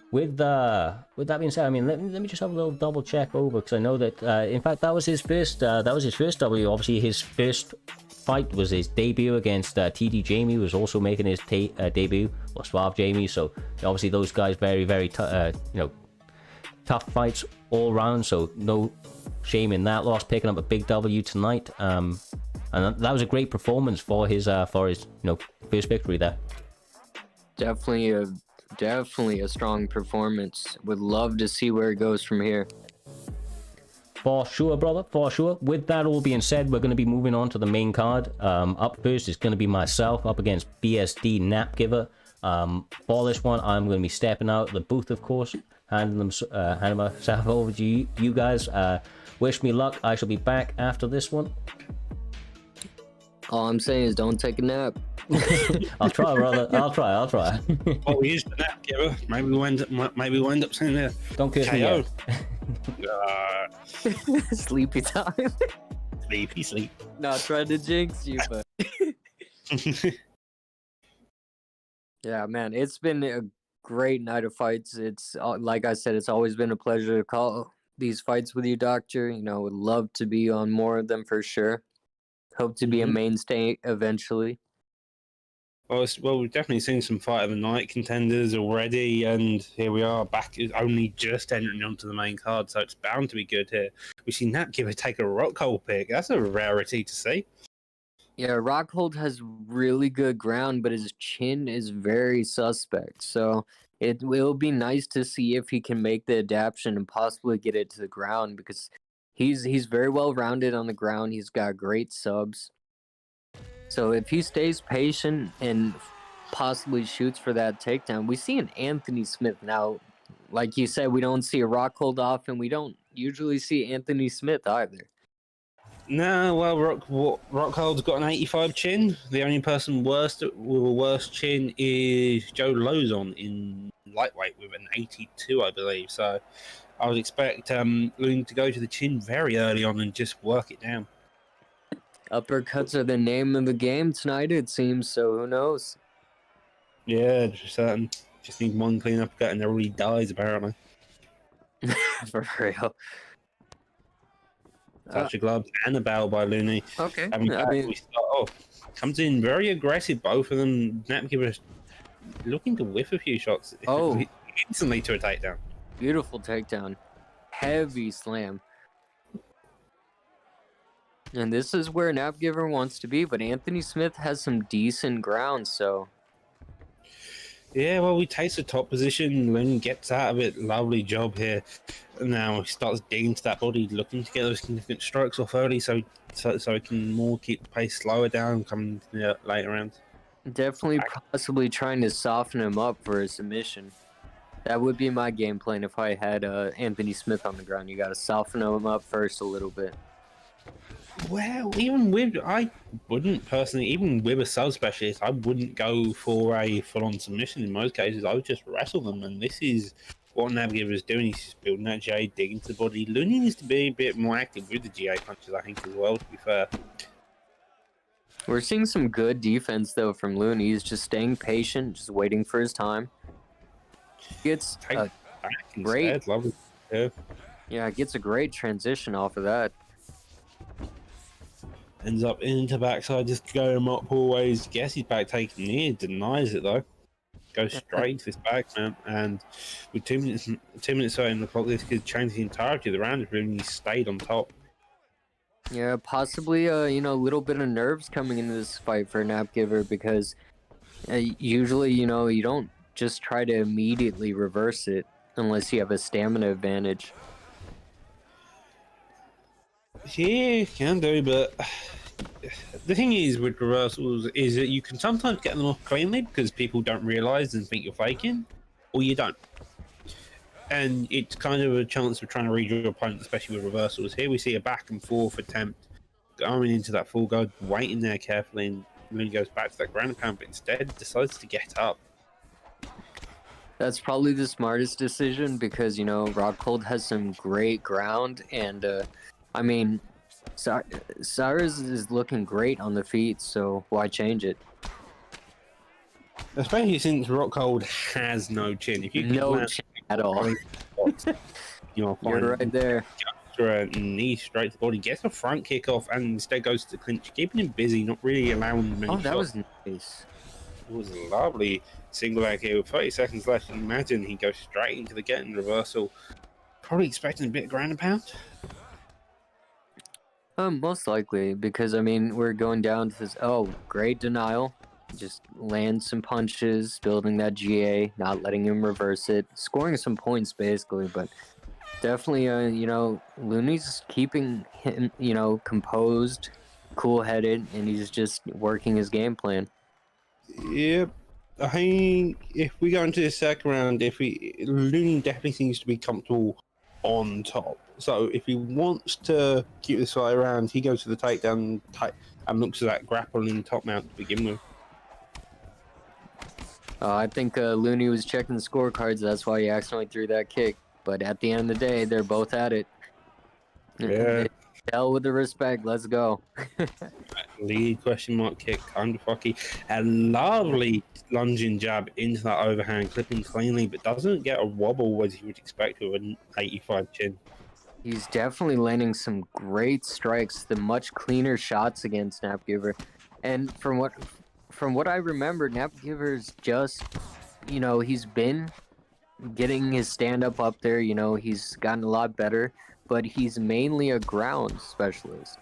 With that being said, I mean, let me just have a little double check over, because I know that in fact that was his first W. Obviously, his first fight was his debut against TD Jamie, who was also making his debut, or Suave Jamie. So obviously those guys very, very tough fights all round. So no shame in that loss, picking up a big W tonight. And that was a great performance for his first victory there. Definitely a strong performance. Would love to see where it goes from here. For sure, brother, for sure. With that all being said, we're going to be moving on to the main card. Up first is going to be myself up against BSD Napgiver. For this one, I'm going to be stepping out of the booth, of course, handing myself over to you guys. Wish me luck. I shall be back after this one. All I'm saying is don't take a nap. I'll try, brother. I'll try. Oh, here's the nap giver. Maybe we'll end up saying there. Don't kiss me yet. Sleepy time. Sleep. Not trying to jinx you, but yeah, man, it's been a great night of fights. It's like I said, it's always been a pleasure to call these fights with you, Doctor. Would love to be on more of them for sure. Hope to be a mainstay eventually. Well, we've definitely seen some fight of the night contenders already, and here we are back, only just entering onto the main card, so it's bound to be good here. We've seen Napgiver take a rock hole pick. That's a rarity to see. Yeah, Rockhold has really good ground, but his chin is very suspect. So it will be nice to see if he can make the adaptation and possibly get it to the ground because he's very well rounded on the ground. He's got great subs. So if he stays patient and possibly shoots for that takedown, we see an Anthony Smith now. Like you said, we don't see a Rockhold often. We don't usually see Anthony Smith either. No, well, Rockhold's got an 85 chin. The only person with a worse chin is Joe Lozon in lightweight with an 82, I believe. So I would expect Looney to go to the chin very early on and just work it down. Uppercuts are the name of the game tonight, it seems, so who knows? Yeah, certain. Just need one clean uppercut and everybody dies, apparently. For real. Touch of gloves and a bow by Looney. Okay. We start off. Comes in very aggressive, both of them. Napgiver looking to whiff a few shots. Oh. Instantly to a takedown. Beautiful takedown. Heavy slam. And this is where Napgiver wants to be, but Anthony Smith has some decent ground, so... Yeah, well, we takes the top position. Looney gets out of it. Lovely job here. Now he starts digging to that body, looking to get those significant strikes off early so he can more keep the pace slower down coming later rounds. Definitely possibly trying to soften him up for a submission. That would be my game plan if I had Anthony Smith on the ground. You got to soften him up first a little bit. Well, even with I wouldn't personally, even with a subspecialist, I wouldn't go for a full-on submission in most cases. I would just wrestle them, and this is what Napgiver is doing. He's just building that GA, digging to the body. Looney needs to be a bit more active with the GA punches, I think, as well, to be fair. We're seeing some good defense, though, from Looney. He's just staying patient, just waiting for his time. Gets great... Lovely. Yeah, gets a great transition off of that. Ends up into backside, just going multiple ways. Guess he's back taking knee, denies it though. Goes straight to his back, man. And with 2 minutes in the clock, this could change the entirety of the round if he stayed on top. Yeah, possibly a little bit of nerves coming into this fight for Napgiver because usually, you don't just try to immediately reverse it unless you have a stamina advantage. Yeah, can do, but the thing is with reversals is that you can sometimes get them off cleanly because people don't realize and think you're faking, or you don't. And it's kind of a chance of trying to read your opponent, especially with reversals. Here we see a back and forth attempt going into that full guard, waiting there carefully, and then goes back to that ground pound, but instead decides to get up. That's probably the smartest decision because, Rockhold has some great ground and, I mean, Cyrus is looking great on the feet, so why change it? Especially since Rockhold has no chin. If you no chin at all. You're right there. A knee straight to the body, gets a front kick off, and instead goes to the clinch, keeping him busy, not really allowing him many that shots. Was nice. It was a lovely single leg here with 30 seconds left. Imagine he goes straight into the getting reversal. Probably expecting a bit of ground and pound. Most likely, because we're going down to this. Oh, great denial. Just land some punches, building that GA, not letting him reverse it, scoring some points basically. But definitely, Looney's keeping him, composed, cool-headed, and he's just working his game plan. Yep. I think if we go into the second round, Looney definitely seems to be comfortable on top. So if he wants to keep this fight around, he goes to the takedown and looks at that grappling top mount to begin with. I think Looney was checking the scorecards. That's why he accidentally threw that kick. But at the end of the day, they're both at it. Yeah. Hell with the respect. Let's go. Lead question mark kick, kind of fucky. A lovely lunging jab into that overhand, clipping cleanly, but doesn't get a wobble as you would expect with an 85 chin. He's definitely landing some great strikes, the much cleaner shots against Napgiver. And from what I remember, Napgiver's just, he's been getting his stand-up up there. He's gotten a lot better, but he's mainly a ground specialist.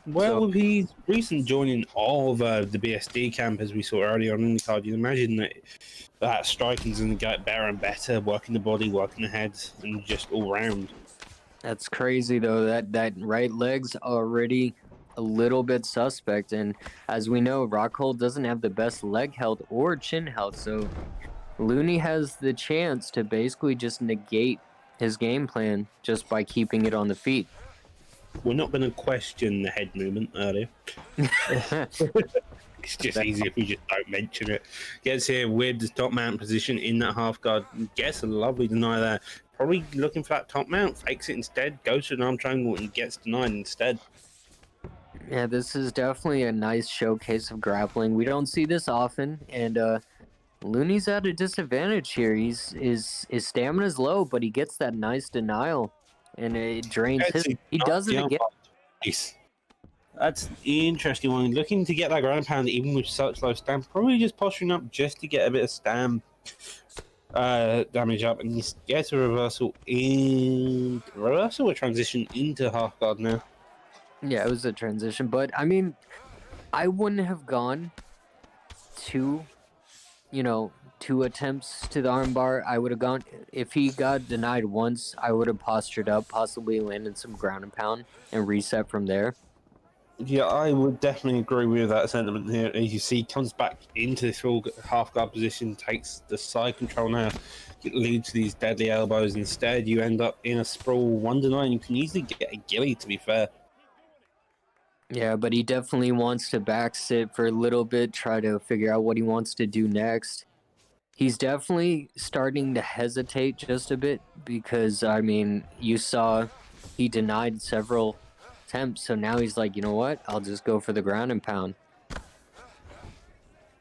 Well, So with his recent joining of the BSD camp, as we saw earlier on in the card, you'd imagine that striking's going to get better and better, working the body, working the head, and just all round. that's crazy though. That right leg's already a little bit suspect, and as we know, Rockhold doesn't have the best leg health or chin health, so Looney has the chance to basically just negate his game plan just by keeping it on the feet. We're not going to question the head movement earlier. It's just easy if we just don't mention it. Gets here with the top mount position in that half guard. Gets a lovely deny there. Probably looking for that top mount. Fakes it instead. Goes to an arm triangle and gets denied instead. Yeah, this is definitely a nice showcase of grappling. We don't see this often, and Looney's at a disadvantage here. His stamina's low, but he gets that nice denial, and it drains his. He does it again. That's the interesting one. Looking to get that ground pound even with such low stamp, probably just posturing up just to get a bit of stamp damage up, and he gets a reversal or transition into half guard now. Yeah, it was a transition, but I mean, I wouldn't have gone two attempts to the armbar. I would have gone, if he got denied once, I would have postured up, possibly landed some ground and pound, and reset from there. Yeah, I would definitely agree with that sentiment here. As you see, comes back into this full half guard position, takes the side control now, it leads to these deadly elbows. Instead, you end up in a sprawl 1-9. You can easily get a gilly, to be fair. Yeah, but he definitely wants to back sit for a little bit, try to figure out what he wants to do next. He's definitely starting to hesitate just a bit because, I mean, you saw he denied several attempts, so now he's like, you know what? I'll just go for the ground and pound.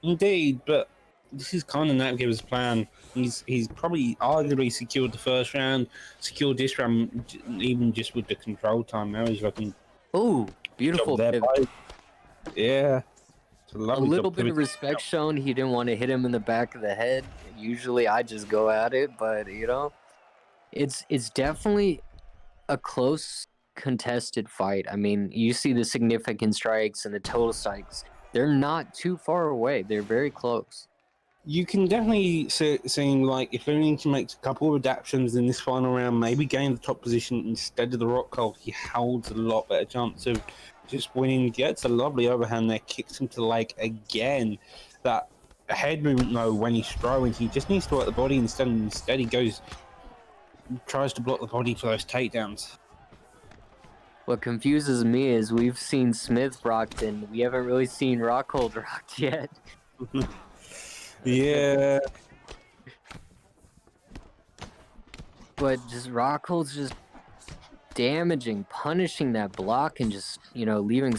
Indeed, but this is kind of Napgiver's plan. He's probably arguably secured the first round, secured this round, even just with the control time. Now he's looking. Oh, beautiful pivot. Yeah. A little bit of respect shown. He didn't want to hit him in the back of the head. Usually I just go at it, but you know, it's definitely a close contested fight. I mean, you see the significant strikes and the total strikes. They're not too far away. They're very close. You can definitely seem like if Looney can make a couple of adaptations in this final round, maybe gain the top position instead of the Rockhold, he holds a lot better chance of just winning. Gets a lovely overhand there, kicks him to the leg again. That head movement though, when he's throwing, he just needs to work the body instead. Instead, he tries to block the body for those takedowns. What confuses me is we've seen Smith rocked and we haven't really seen Rockhold rocked yet. Yeah. But just Rockhold's just damaging, punishing that block and just, you know, leaving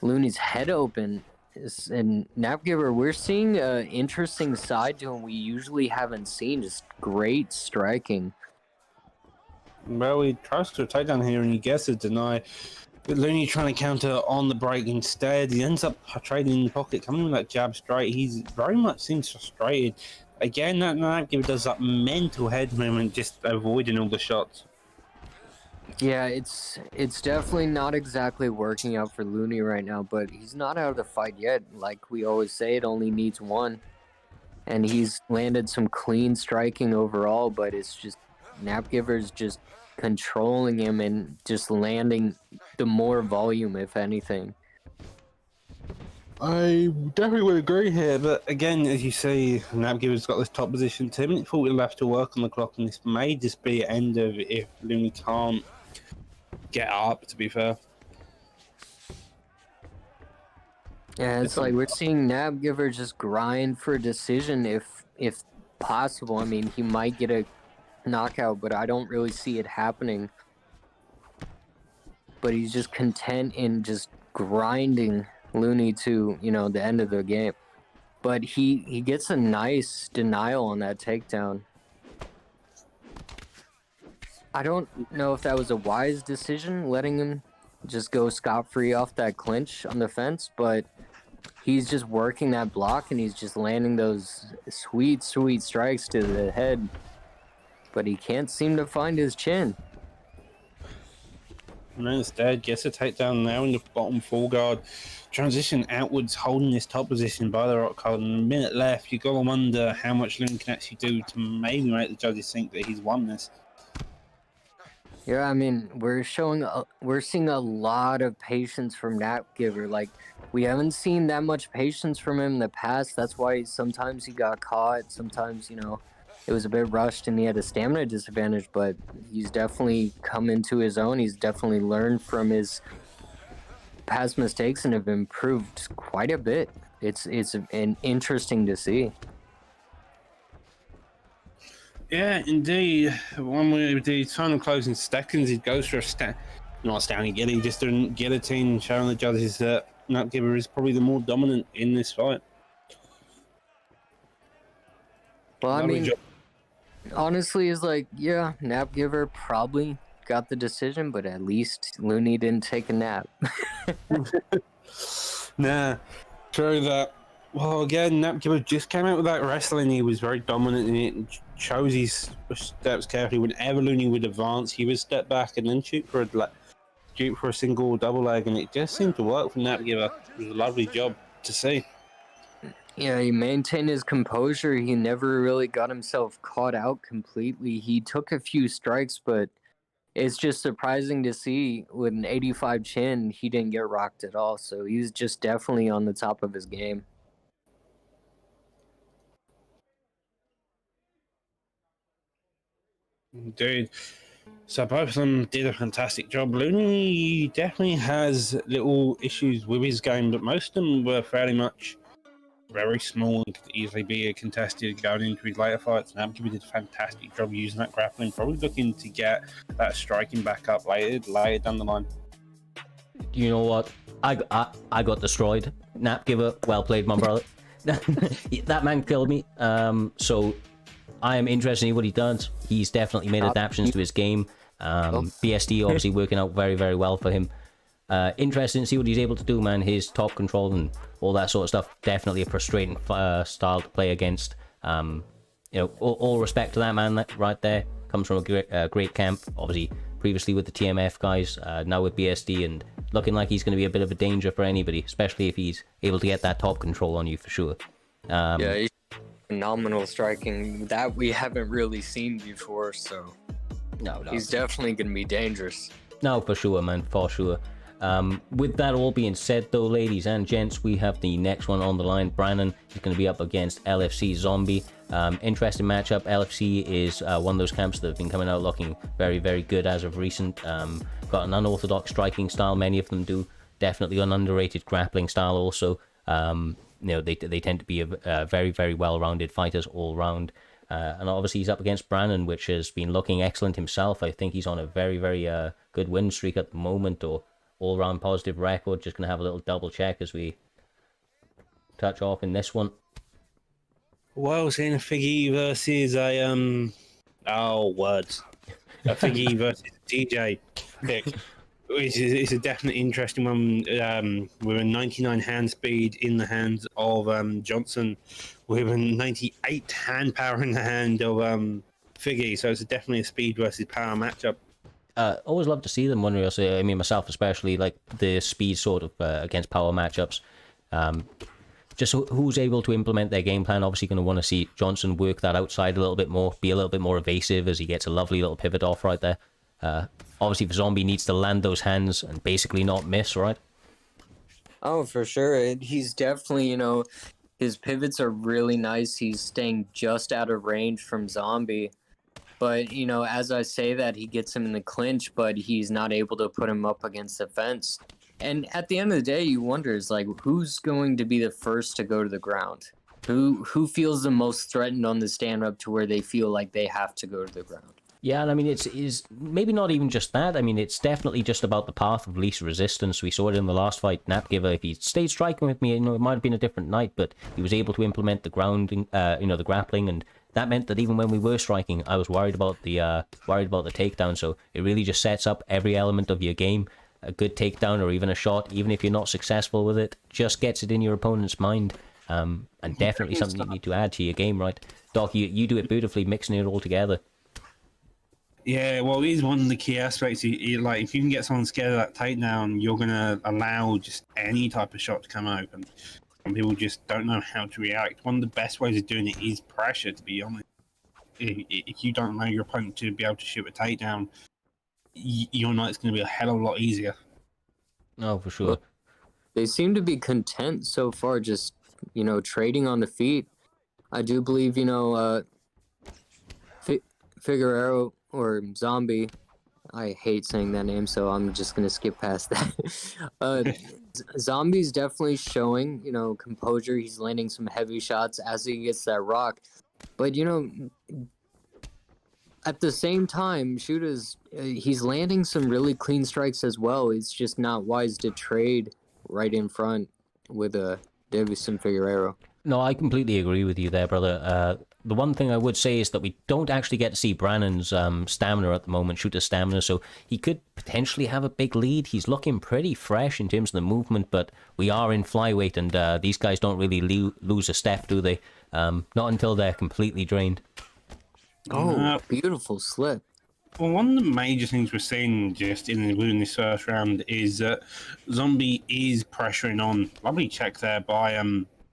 Looney's head open. And Napgiver, we're seeing an interesting side to him we usually haven't seen. Just great striking. Well, he tries to take down here and he gets a deny. But Looney trying to counter on the break instead. He ends up trading in the pocket, coming with that jab straight. He's very much seems frustrated. Again, that Napgiver does that mental head movement, just avoiding all the shots. Yeah, it's definitely not exactly working out for Looney right now, but he's not out of the fight yet. Like we always say, it only needs one. And he's landed some clean striking overall, but it's just Napgiver's just controlling him and just landing the more volume, if anything. I definitely would agree here, but again, as you see, Napgiver's got this top position. 2 minutes 40 left to work on the clock, and this may just be the end of it if Looney can't get up, to be fair. Yeah, it's like we're seeing Napgiver just grind for a decision if possible. I mean, he might get a knockout, but I don't really see it happening. But he's just content in just grinding Looney to, you know, the end of the game. But he gets a nice denial on that takedown. I don't know if that was a wise decision, letting him just go scot-free off that clinch on the fence, but he's just working that block and he's just landing those sweet, sweet strikes to the head. But he can't seem to find his chin. And then instead gets a takedown now in the bottom full guard. Transition outwards, holding this top position by the rock hold. And a minute left. You got to wonder how much Looney can actually do to maybe make the judges think that he's won this. Yeah, I mean, we're seeing a lot of patience from Napgiver. Like, we haven't seen that much patience from him in the past. That's why sometimes he got caught. Sometimes, you know, it was a bit rushed and he had a stamina disadvantage. But he's definitely come into his own. He's definitely learned from his past mistakes and have improved quite a bit. It's interesting to see. Yeah, indeed. One with the final closing seconds, he goes for a not standing guillotine, just a guillotine, showing the judges that Napgiver is probably the more dominant in this fight. Well, I mean, honestly, it's like, yeah, Napgiver probably got the decision, but at least Looney didn't take a nap. Nah, true that. Well, again, Napgiver just came out with that wrestling. He was very dominant in it and chose his steps carefully. Whenever Looney would advance, he would step back and then shoot for a single double leg, and it just seemed to work for Napgiver. It was a lovely job to see. Yeah, he maintained his composure. He never really got himself caught out completely. He took a few strikes, but it's just surprising to see with an 85 chin, he didn't get rocked at all. So he's just definitely on the top of his game. Dude, so both of them did a fantastic job. Looney definitely has little issues with his game, but most of them were fairly much very small and could easily be contested going into his later fights. And Napgiver did a fantastic job using that grappling, probably looking to get that striking back up later down the line. You know what? I got destroyed. Napgiver, well played, my brother. That man killed me. So I am interested in what he does. He's definitely made adaptations to his game. BSD obviously working out very, very well for him. Interesting to see what he's able to do, man. His top control and all that sort of stuff. Definitely a frustrating style to play against. You know, all respect to that man right there. Comes from a great camp. Obviously, previously with the TMF guys, now with BSD, and looking like he's going to be a bit of a danger for anybody, especially if he's able to get that top control on you for sure. Yeah, he's phenomenal striking that we haven't really seen before, so no. He's definitely going to be dangerous. No, for sure, man, for sure. With that all being said, though, ladies and gents, we have the next one on the line. Brannon is going to be up against LFC Zombie. Interesting matchup. LFC is one of those camps that have been coming out looking very, very good as of recent. Got an unorthodox striking style, many of them do. Definitely an underrated grappling style also. You know, they tend to be a very, very well-rounded fighters all round. And obviously he's up against Brannon, which has been looking excellent himself. I think he's on a very, very good win streak at the moment, or all-round positive record. Just going to have a little double check as we touch off in this one. Well, seeing a Figgy versus a a Figgy versus DJ pick, which is a definitely interesting one. With a 99 hand speed in the hands of Johnson, with a 98 hand power in the hand of Figgy. So it's definitely a speed versus power matchup. Always love to see them, one I mean, myself especially, like the speed sort of against power matchups. Just who's able to implement their game plan. Obviously going to want to see Johnson work that outside a little bit more, be a little bit more evasive as he gets a lovely little pivot off right there. Obviously, Zombie needs to land those hands and basically not miss, right? Oh, for sure. He's definitely, you know, his pivots are really nice. He's staying just out of range from Zombie. But, you know, as I say that, he gets him in the clinch, but he's not able to put him up against the fence. And at the end of the day, you wonder, is like, who's going to be the first to go to the ground? Who feels the most threatened on the stand-up to where they feel like they have to go to the ground? Yeah, and I mean, it's maybe not even just that. I mean, it's definitely just about the path of least resistance. We saw it in the last fight. Napgiver, if he stayed striking with me, you know, it might have been a different night, but he was able to implement the grounding, you know, the grappling, and that meant that even when we were striking, I was worried about the takedown. So it really just sets up every element of your game. A good takedown or even a shot, even if you're not successful with it, just gets it in your opponent's mind. And definitely something you need to add to your game, right? Doc, you do it beautifully, mixing it all together. Yeah, well, it is one of the key aspects. Like, if you can get someone scared of that takedown, you're going to allow just any type of shot to come open. Some people just don't know how to react. One of the best ways of doing it is pressure, to be honest. If you don't allow your opponent to be able to shoot a takedown, your night's going to be a hell of a lot easier. No, for sure. They seem to be content so far, just, trading on the feet. I do believe, Figueroa or Zombie. I hate saying that name, so I'm just going to skip past that. Zombie's definitely showing, composure. He's landing some heavy shots as he gets that rock. But, at the same time, he's landing some really clean strikes as well. It's just not wise to trade right in front with Davison Figueroa. No, I completely agree with you there, brother. The one thing I would say is that we don't actually get to see Brannon's stamina at the moment, shooter stamina, so he could potentially have a big lead. He's looking pretty fresh in terms of the movement, but we are in flyweight, and these guys don't really lose a step, do they? Not until they're completely drained. Oh, beautiful slip. Well, one of the major things we're seeing just within this first round is that Zombie is pressuring on. Lovely check there by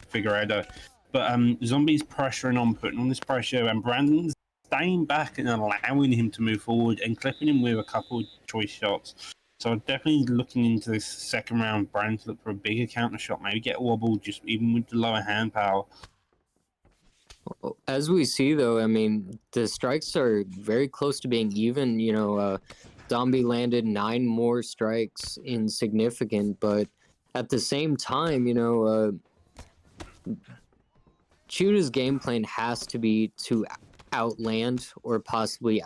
Figueroa. But Zombie's pressuring on, putting on this pressure, and Brandon's staying back and allowing him to move forward and clipping him with a couple of choice shots. So definitely looking into this second round, Brandon to look for a bigger counter shot, maybe get a wobble, just even with the lower hand power. As we see, though, I mean, the strikes are very close to being even. Zombie landed 9 more strikes in significant, but at the same time, Chuta's game plan has to be to outland or possibly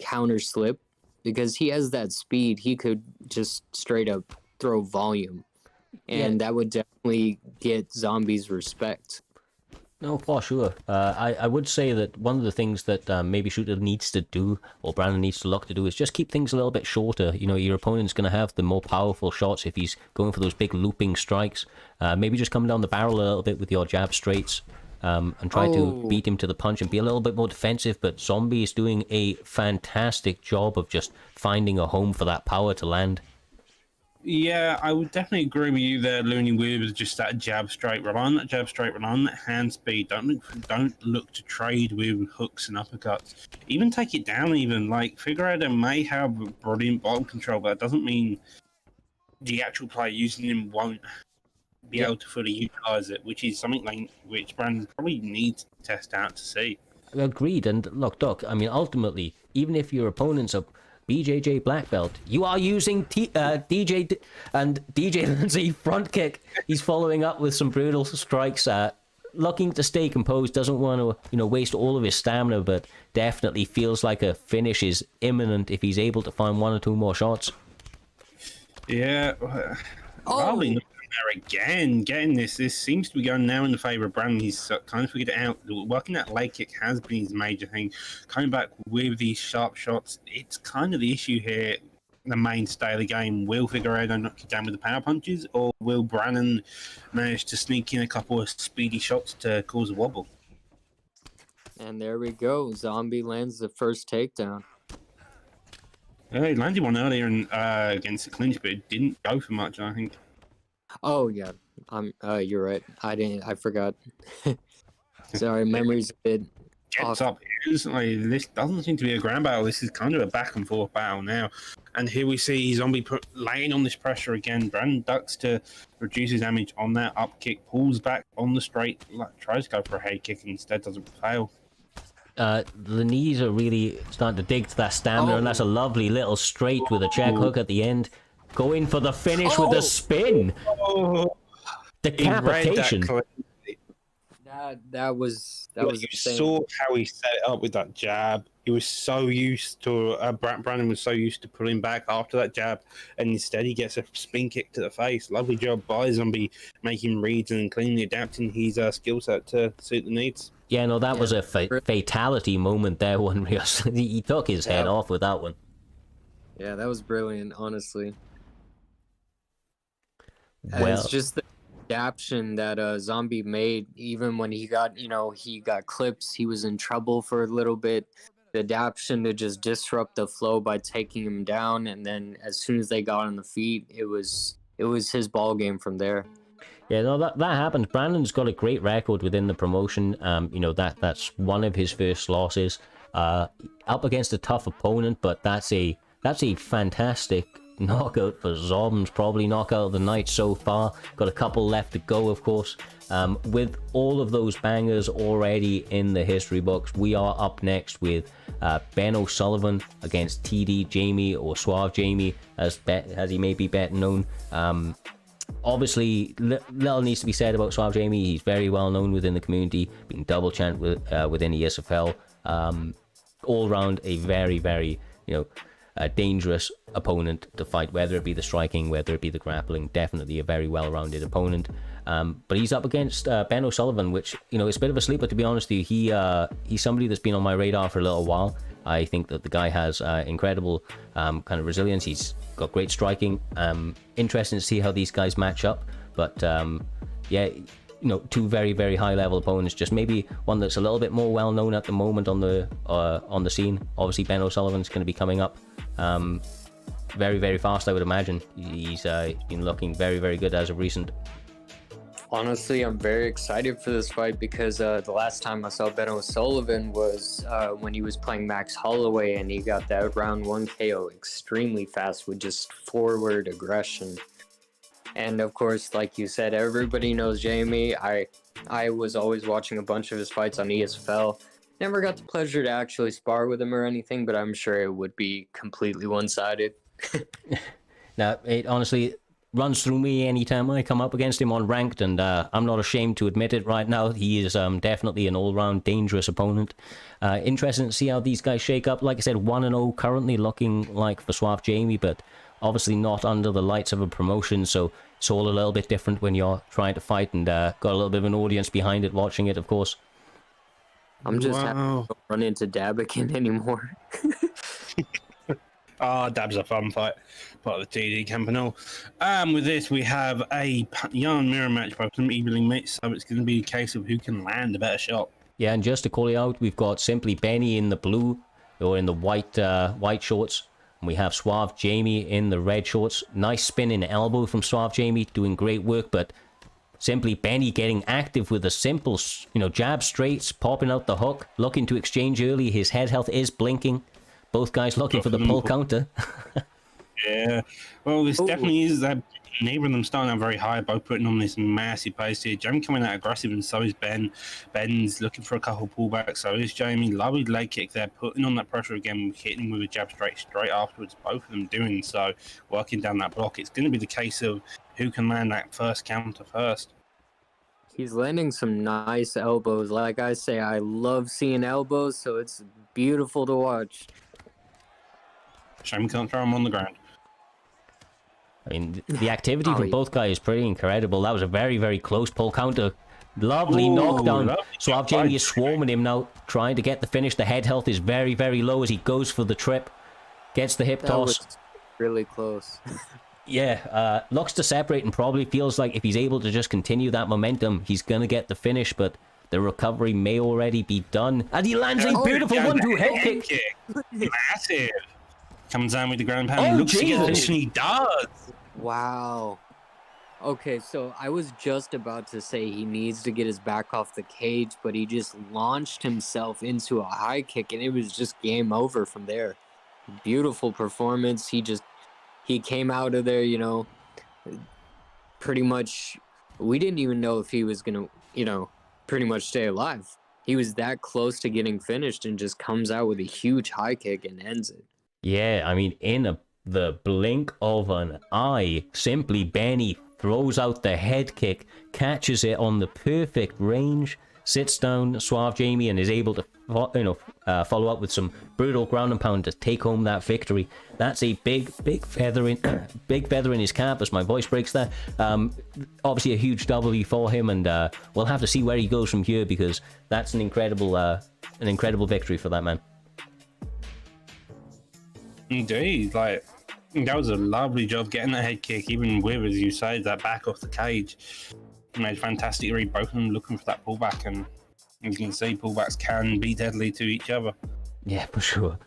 counter slip, because he has that speed. He could just straight up throw volume, and that would definitely get Zombie's respect. No, for sure. I would say that one of the things that maybe Shooter needs to do, or Brannon needs to look to do, is just keep things a little bit shorter. Your opponent's going to have the more powerful shots if he's going for those big looping strikes. Maybe just come down the barrel a little bit with your jab straights and try to beat him to the punch and be a little bit more defensive. But Zombie is doing a fantastic job of just finding a home for that power to land. Yeah, I would definitely agree with you there, Looney, with just that jab straight. Rely on that jab straight, rely on that hand speed. Don't look to trade with hooks and uppercuts. Even take it down even. Like, Figueroa may have brilliant bottom control, but that doesn't mean the actual player using him won't be able to fully utilize it, which is something which Brandon probably needs to test out to see. Agreed. And look, Doc, I mean, ultimately, even if your opponent's a BJJ black belt, you are using DJ and DJ Lindsay front kick. He's following up with some brutal strikes. Looking to stay composed, doesn't want to waste all of his stamina, but definitely feels like a finish is imminent if he's able to find 1 or 2 more shots. Yeah. Probably not there again. Getting this seems to be going now in the favour of Brannon. He's kind of figured it out. Working that leg kick has been his major thing. Coming back with these sharp shots, it's kind of the issue here. The mainstay of the game. Will Figueroa knock you down with the power punches, or will Brannon manage to sneak in a couple of speedy shots to cause a wobble? And there we go. Zombie lands the first takedown. He landed one earlier against the clinch, but it didn't go for much, I think. Oh yeah, you're right. I forgot. Sorry, memory's a bit Jets up instantly. This doesn't seem to be a ground battle. This is kind of a back and forth battle now. And here we see Zombie laying on this pressure again. Brannon ducks to reduce his damage on that up kick, pulls back on the straight, tries to go for a head kick, and instead doesn't fail. The knees are really starting to dig to that stamina, and that's a lovely little straight with a check hook at the end. Going for the finish with the spin. Decapitation. That was You insane. saw how he set it up with that jab. He was so used to Brannon was so used to pulling back after that jab, and instead he gets a spin kick to the face. Lovely job by Zombie, making reads and cleanly adapting his skill set to suit the needs. Yeah, no, that was a fatality moment there. One he took his head off with that one. Yeah, that was brilliant, honestly. Well, it's just the adaptation that Zombie made. Even when he got clips, he was in trouble for a little bit. the adaptation to just disrupt the flow by taking him down, and then as soon as they got on the feet, it was his ball game from there. Yeah, no, that happens. Brandon's got a great record within the promotion. You know, that's one of his first losses. Up against a tough opponent, but that's a fantastic knockout for Zom's. Probably knockout of the night so far. Got a couple left to go, of course. With all of those bangers already in the history books, we are up next with Benosulivan against TD Jamie, or Suave Jamie, as he may be better known. Obviously, little needs to be said about Suave Jamie. He's very well known within the community, being double champ within the ESFL. All round a very, very, dangerous opponent to fight, whether it be the striking, whether it be the grappling. Definitely a very well-rounded opponent. But he's up against Benosulivan, which, it's a bit of a sleeper, to be honest with you. He's somebody that's been on my radar for a little while. I think that the guy has incredible kind of resilience. He's got great striking. Interesting to see how these guys match up. But yeah, two very, very high level opponents. Just maybe one that's a little bit more well known at the moment on the scene. Obviously, Benosulivan's going to be coming up very, very fast, I would imagine. He's been looking very, very good as of recent. Honestly, I'm very excited for this fight because the last time I saw Benosulivan was when he was playing Max Holloway, and he got that round 1 KO extremely fast with just forward aggression. And of course, like you said, everybody knows Jamie. I was always watching a bunch of his fights on ESFL. Never got the pleasure to actually spar with him or anything, but I'm sure it would be completely one-sided. Now, it honestly runs through me anytime I come up against him on ranked, and I'm not ashamed to admit it right now. He is definitely an all-round dangerous opponent. Interesting to see how these guys shake up. Like I said, 1-0 currently looking like for Suave Jamie, but obviously not under the lights of a promotion, so it's all a little bit different when you're trying to fight and got a little bit of an audience behind it watching it, of course. I'm just happy I don't run into Dab again anymore. Dab's a fun fight, part of the TD camp and all. With this, we have a young mirror match, both of them evenly matched, so it's going to be a case of who can land a better shot. Yeah, and just to call it out, we've got simply Benny in the blue, or in the white shorts, and we have Suave Jamie in the red shorts. Nice spinning elbow from Suave Jamie, doing great work, but simply Benny getting active with a simple, jab straights, popping out the hook, looking to exchange early. His head health is blinking. Both guys looking for the pull counter. Yeah, well, this definitely is that neither of them starting out very high, both putting on this massive pace here. Jamie coming out aggressive, and so is Ben. Ben's looking for a couple pullbacks, so is Jamie. Lovely leg kick there, putting on that pressure again, hitting him with a jab straight afterwards. Both of them doing so, working down that block. It's going to be the case of who can land that first counter first. He's landing some nice elbows. Like I say, I love seeing elbows, so it's beautiful to watch. Jamie can't throw him on the ground. I mean, the activity from both guys is pretty incredible. That was a very, very close pull counter. Lovely knockdown. Suave Jamie is swarming him now, trying to get the finish. The head health is very, very low as he goes for the trip. Gets the hip toss. Was really close. Yeah, looks to separate, and probably feels like if he's able to just continue that momentum, he's going to get the finish, but the recovery may already be done. And he lands a beautiful 1-2 head kick. Massive. Comes down with the ground pound. Looks to get the finish, and he does. Wow. Okay, so I was just about to say he needs to get his back off the cage, but he just launched himself into a high kick, and it was just game over from there. Beautiful performance. He came out of there, pretty much. We didn't even know if he was going to, pretty much stay alive. He was that close to getting finished and just comes out with a huge high kick and ends it. Yeah, I mean, in the blink of an eye, simply Benny throws out the head kick, catches it on the perfect range, sits down Suave Jamie, and is able to follow up with some brutal ground and pound to take home that victory. That's a big feather in his cap, as my voice breaks there. Obviously a huge W for him, and we'll have to see where he goes from here, because that's an incredible victory for that man. Indeed, that was a lovely job getting that head kick, even with, as you say, that back off the cage. He made fantastic read, both of them looking for that pullback, and you can see pullbacks can be deadly to each other. Yeah, for sure,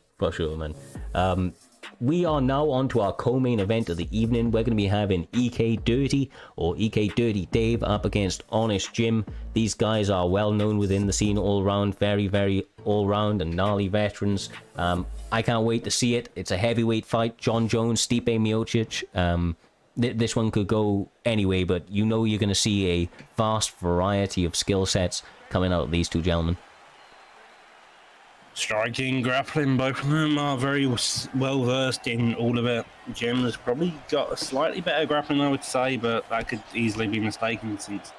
man. We are now on to our co-main event of the evening. We're going to be having EK Dirty or EK Dirty Dave up against Honest Jim. These guys are well known within the scene all round, very, very all round and gnarly veterans. I can't wait to see it. It's a heavyweight fight. Jon Jones, Stipe Miocic. This one could go anyway, but you know you're going to see a vast variety of skill sets coming out of these two gentlemen. Striking, grappling, both of them are very well versed in all of it. Jim has probably got a slightly better grappling, I would say, but that could easily be mistaken since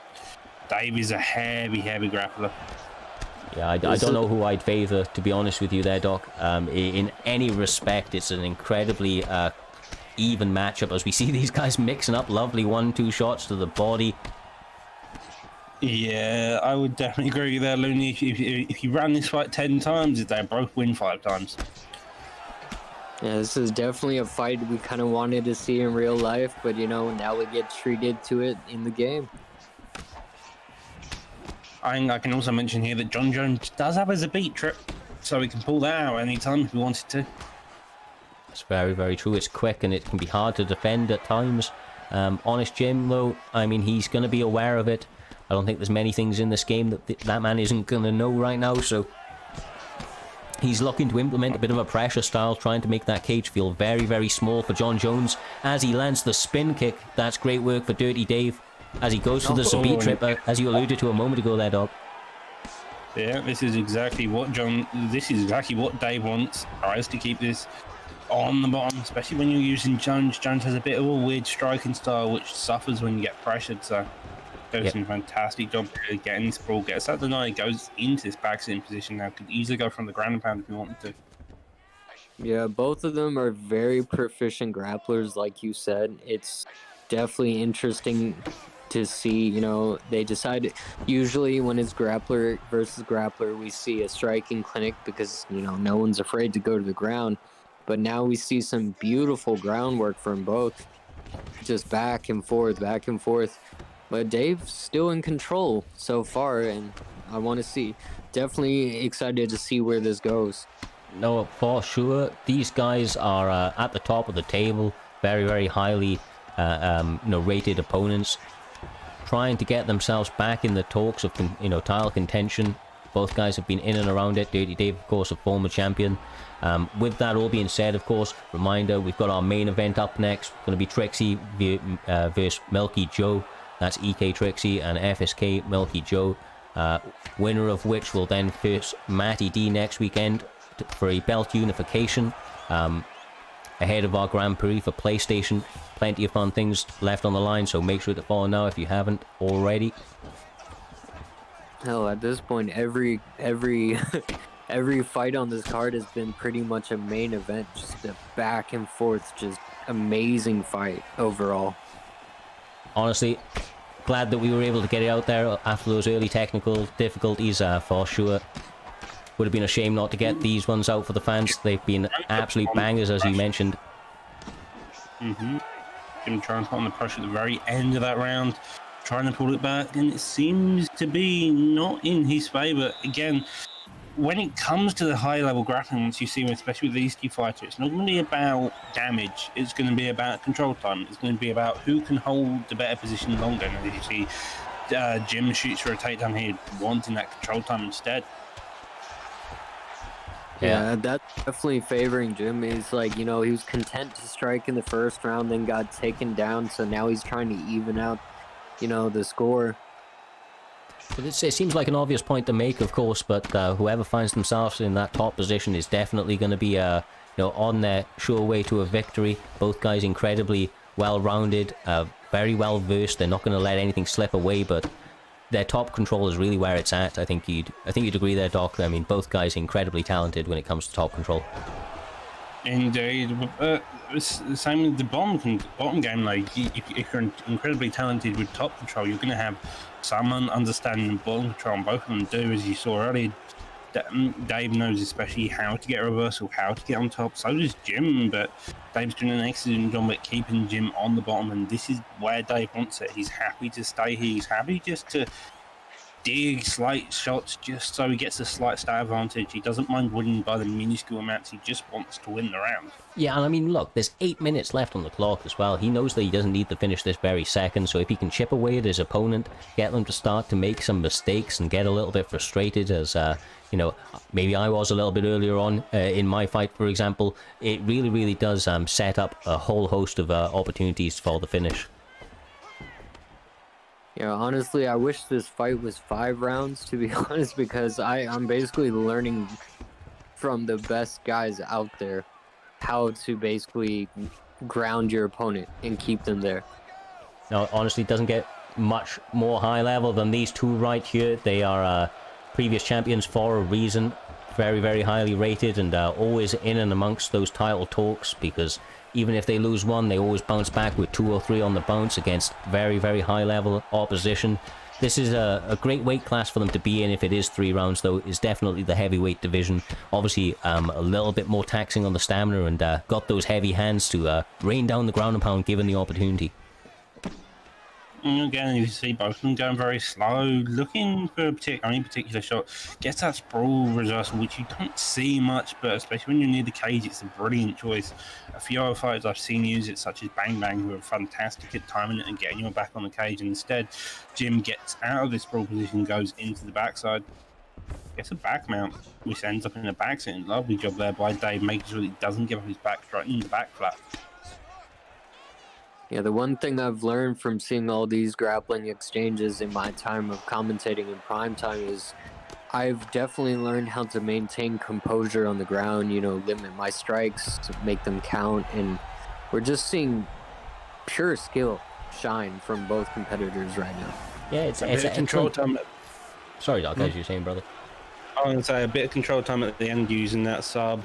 Dave is a heavy grappler. Yeah, I don't know who I'd favour, to be honest with you there, Doc. In any respect, it's an incredibly even matchup as we see these guys mixing up lovely 1-2 shots to the body. Yeah, I would definitely agree with that, Looney. If you ran this fight 10 times, they both win 5 times. Yeah, this is definitely a fight we kind of wanted to see in real life, but, you know, now we get treated to it in the game. I can also mention here that Jon Jones does have a Zabit trip, so we can pull that out anytime if we wanted to. That's very, very true. It's quick and it can be hard to defend at times. Honest Jim, though, I mean, he's going to be aware of it. I don't think there's many things in this game that man isn't going to know right now, so he's looking to implement a bit of a pressure style, trying to make that cage feel very, very small for Jon Jones. As he lands the spin kick, that's great work for Dirty Dave. As he goes for the Zabit trip, as you alluded to a moment ago there, Doc. Yeah, this is exactly what Dave wants. Tries to keep this on the bottom, especially when you're using Jones. Jones has a bit of a weird striking style, which suffers when you get pressured, so does a fantastic job getting this brawl. Gets out the night, goes into this back sitting position now. Could easily go from the ground and pound if you wanted to. Yeah, both of them are very proficient grapplers, like you said. It's definitely interesting to see, you know, they decide, usually when it's grappler versus grappler, we see a striking clinic because, you know, no one's afraid to go to the ground. But now we see some beautiful groundwork from both, just back and forth, back and forth. But Dave's still in control so far, and I want to see, definitely excited to see where this goes. No, for sure. These guys are at the top of the table, very, very highly rated opponents, trying to get themselves back in the talks of title contention. Both guys have been in and around it. Dirty Dave, of course, a former champion. With that all being said, of course, reminder, we've got our main event up next. Going to be Trickzzy versus Milky Joe. That's EK Trickzzy and FSK Milky Joe. Winner of which will then face Matty D next weekend for a belt unification. Ahead of our Grand Prix for PlayStation. Plenty of fun things left on the line, so make sure to follow now if you haven't already. Hell, at this point, every every fight on this card has been pretty much a main event, just a back and forth, just amazing fight overall. Honestly, glad that we were able to get it out there after those early technical difficulties, for sure. Would have been a shame not to get these ones out for the fans. They've been absolute bangers, as you mentioned. Jim trying to put on the pressure at the very end of that round, trying to pull it back, and it seems to be not in his favour. Again, when it comes to the high-level grappling, once you see, especially with these two fighters, it's not going to be about damage. It's going to be about control time. It's going to be about who can hold the better position longer. And as you see, Jim shoots for a takedown here, wanting that control time instead. Yeah, that's definitely favoring Jim. He's like, you know, he was content to strike in the first round, then got taken down, so now he's trying to even out, you know, the score. But it seems like an obvious point to make, of course, but whoever finds themselves in that top position is definitely going to be on their sure way to a victory. Both guys incredibly well-rounded, very well-versed. They're not going to let anything slip away, but their top control is really where it's at. I think you'd agree there, Doc. I mean, both guys incredibly talented when it comes to top control. Indeed. It's the same with the bottom game. Like, if you're incredibly talented with top control, you're going to have some understanding of bottom control, and both of them do, as you saw earlier. Dave knows especially how to get a reversal, how to get on top. So does Jim, but Dave's doing an excellent job at keeping Jim on the bottom, and this is where Dave wants it. He's happy to stay here. He's happy just to dig slight shots just so he gets a slight stat advantage. He doesn't mind winning by the minuscule amounts. He just wants to win the round. Yeah, and I mean, look, there's 8 minutes left on the clock as well. He knows that he doesn't need to finish this very second, so if he can chip away at his opponent, get them to start to make some mistakes and get a little bit frustrated, as, you know, maybe I was a little bit earlier on in my fight, for example, it really, really does set up a whole host of opportunities for the finish. Yeah, honestly, I wish this fight was 5 rounds, to be honest, because I'm basically learning from the best guys out there how to basically ground your opponent and keep them there. Now, honestly, it doesn't get much more high level than these two right here. They are previous champions for a reason. Very, very highly rated, and always in and amongst those title talks, because even if they lose one, they always bounce back with 2 or 3 on the bounce against very, very high level opposition. This is a great weight class for them to be in. If it is 3 rounds, though, is definitely the heavyweight division. Obviously, a little bit more taxing on the stamina, and got those heavy hands to rain down the ground and pound given the opportunity. And again, you see both of them going very slow, looking for any particular shot. Gets that sprawl reversal, which you don't see much, but especially when you're near the cage, it's a brilliant choice. A few other fighters I've seen use it, such as Bang Bang, who are fantastic at timing it and getting you back on the cage. And instead, Jim gets out of this sprawl position, goes into the backside, gets a back mount, which ends up in a back sit. Lovely job there by Dave, making sure that he doesn't give up his back, striking the back flat. Yeah, the one thing I've learned from seeing all these grappling exchanges in my time of commentating in primetime is I've definitely learned how to maintain composure on the ground, you know, limit my strikes to make them count, and we're just seeing pure skill shine from both competitors right now. Yeah, it's a control time. Sorry, Doc, as you were saying, brother. I was going to say a bit of control time at the end using that sub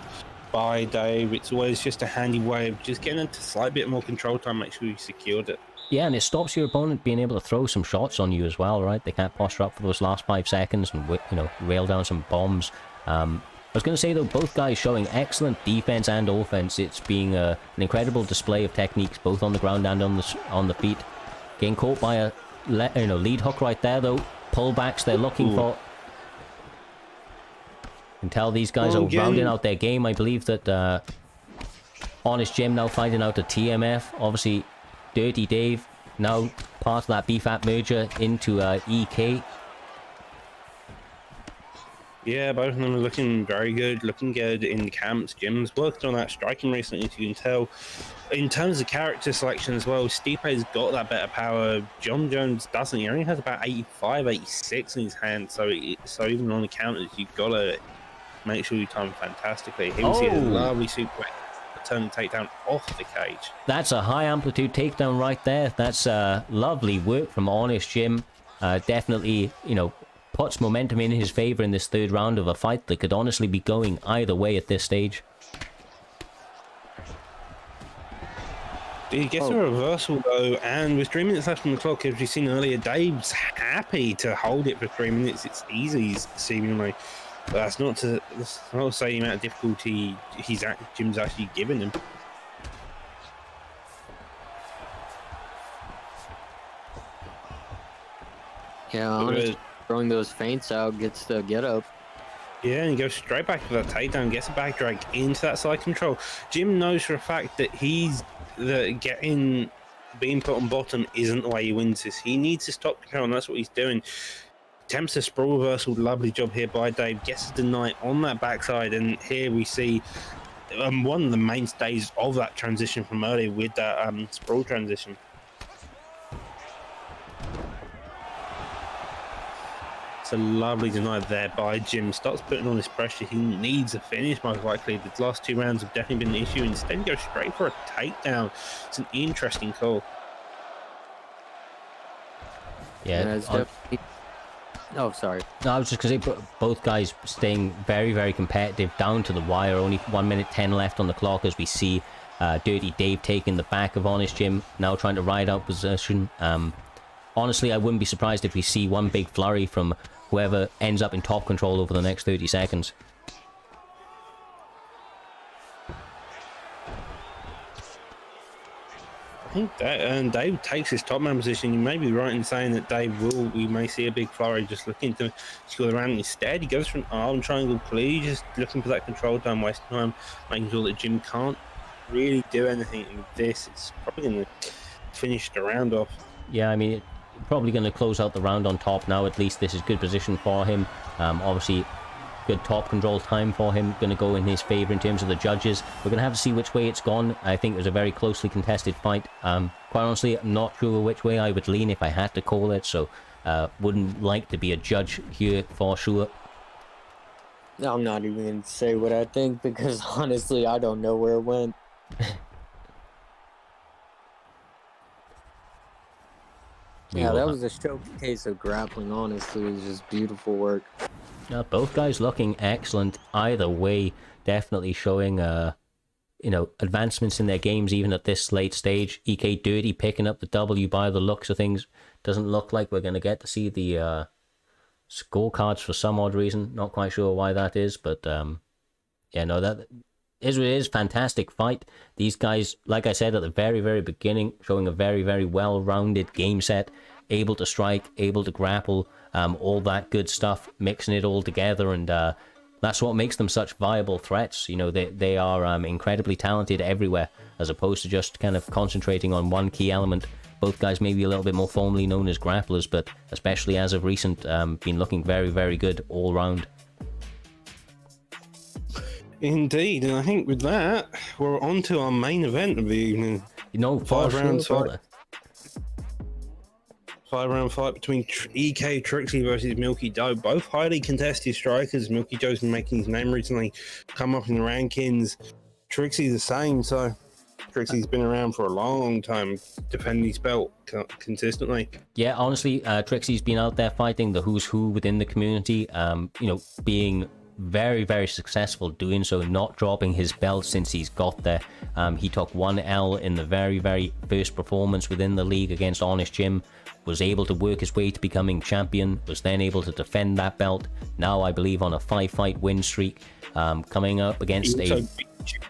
by Dave. It's always just a handy way of just getting into a slight bit more control time, make sure you secured it. Yeah, and it stops your opponent being able to throw some shots on you as well, right? They can't posture up for those last 5 seconds and, you know, rail down some bombs. I was going to say, though, both guys showing excellent defense and offense. It's being an incredible display of techniques, both on the ground and on the feet. Getting caught by a lead hook right there, though. Pullbacks they're looking for. You can tell these guys are rounding out their game. I believe that Honest Jim now finding out a TMF. Obviously, Dirty Dave now part of that BFAT merger into EK. Yeah, both of them are looking very good, looking good in the camps. Jim's worked on that striking recently, as you can tell. In terms of character selection as well, Stipe's got that better power. John Jones doesn't. He only has about 85, 86 in his hand, so even on the counters, you've got to make sure you time fantastically. He was a lovely suplex, turn the takedown off the cage. That's a high amplitude takedown right there. That's lovely work from Honest Jim. Definitely, you know, puts momentum in his favor in this 3rd round of a fight that could honestly be going either way at this stage. He gets a reversal though, and with 3 minutes left on the clock, as we've seen earlier, Dave's happy to hold it for 3 minutes. It's easy, seemingly. But that's not to say the amount of difficulty Jim's actually given him. Yeah, honestly, throwing those feints out gets the get up. Yeah, and he goes straight back for that takedown, gets a back drag into that side control. Jim knows for a fact that being put on bottom isn't the way he wins this. He needs to stop control, and that's what he's doing. Attempts a sprawl reversal, lovely job here by Dave, gets a deny on that backside, and here we see one of the mainstays of that transition from earlier with that sprawl transition. It's a lovely deny there by Jim. Starts putting on this pressure. He needs a finish, most likely. The last 2 rounds have definitely been an issue. Instead, he goes straight for a takedown. It's an interesting call. Yeah, it's definitely... Oh, sorry. No, I was just going to say, both guys staying very, very competitive down to the wire. Only 1 minute 10 left on the clock as we see Dirty Dave taking the back of Honest Jim, now trying to ride out position. Honestly, I wouldn't be surprised if we see one big flurry from whoever ends up in top control over the next 30 seconds. think that Dave takes his top man position. You may be right in saying that we may see a big flurry just looking to score the round. Instead, he goes for an arm triangle clear, just looking for that control time, wasting time, making sure that Jim can't really do anything with this. It's probably going to finish the round off. Yeah, I mean, probably going to close out the round on top now. At least this is good position for him. Obviously, good top control time for him, going to go in his favor in terms of the judges. We're going to have to see which way it's gone. I think it was a very closely contested fight. Quite honestly, I'm not sure which way I would lean if I had to call it, so wouldn't like to be a judge here for sure. I'm not even going to say what I think because honestly, I don't know where it went. Yeah, that was a showcase of grappling, honestly. It was just beautiful work. Yeah, both guys looking excellent either way, definitely showing advancements in their games even at this late stage. EK Dirty picking up the W by the looks of things. Doesn't look like we're going to get to see the scorecards for some odd reason. Not quite sure why that is, but yeah, no, that is fantastic fight. These guys, like I said at the very, very beginning, showing a very, very well-rounded game set, able to strike, able to grapple, all that good stuff, mixing it all together, and that's what makes them such viable threats. You know, they are incredibly talented everywhere, as opposed to just kind of concentrating on one key element. Both guys maybe a little bit more formally known as grapplers, but especially as of recent, been looking very, very good all round. Indeed, and I think with that, we're on to our main event of the evening. You know, 5 rounds fight. 5-round fight between EK Trickzzy versus Milky Joe. Both highly contested strikers. Milky Joe's been making his name recently, come up in the rankings. Trickzy the same, so Trickzy's been around for a long time, defending his belt consistently. Yeah, honestly, Trickzy's been out there fighting the who's who within the community, being very, very successful doing so, not dropping his belt since he's got there. He took 1 L in the very, very first performance within the league against Honest Jim, was able to work his way to becoming champion, was then able to defend that belt, now I believe on a 5-fight win streak, coming up against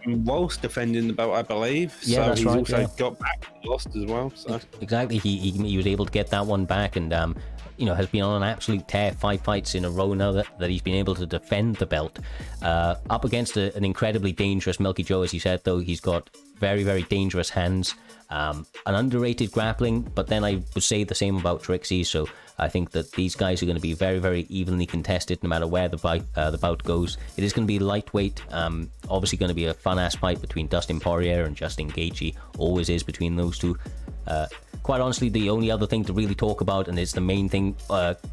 whilst defending the belt, I believe. Yeah, so that's he's right, also got back and lost as well. So. Exactly, he was able to get that one back, and has been on an absolute tear, 5 fights in a row now that he's been able to defend the belt. Up against an incredibly dangerous Milky Joe, as you said, though. He's got very, very dangerous hands, an underrated grappling, but then I would say the same about Trickzzy, so I think that these guys are going to be very, very evenly contested no matter where the bout goes. It is going to be lightweight, obviously going to be a fun-ass fight between Dustin Poirier and Justin Gaethje, always is between those two. Quite honestly, the only other thing to really talk about, and it's the main thing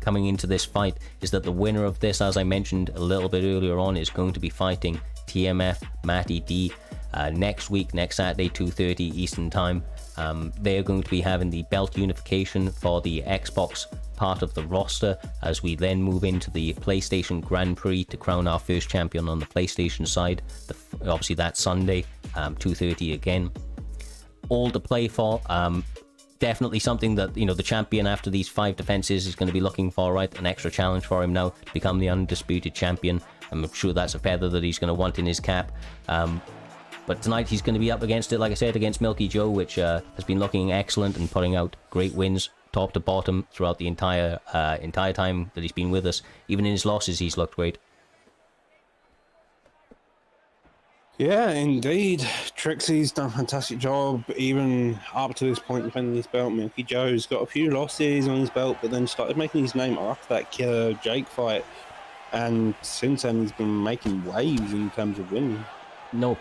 coming into this fight, is that the winner of this, as I mentioned a little bit earlier on, is going to be fighting TMF Matty D next week, next Saturday, 2:30 Eastern Time. They're going to be having the belt unification for the Xbox part of the roster, as we then move into the PlayStation Grand Prix to crown our first champion on the PlayStation side. Obviously, that's Sunday, 2:30 again. All to play for. Definitely something that, the champion after these 5 defenses is going to be looking for, right? An extra challenge for him now to become the undisputed champion. I'm sure that's a feather that he's going to want in his cap. But tonight he's going to be up against it, like I said, against Milky Joe, which has been looking excellent and putting out great wins top to bottom throughout the entire time that he's been with us. Even in his losses, he's looked great. Yeah, indeed. Trickzy's done a fantastic job, even up to this point, defending his belt. Milky Joe's got a few losses on his belt, but then started making his name after that Killer Jake fight. And since then, he's been making waves in terms of winning. No,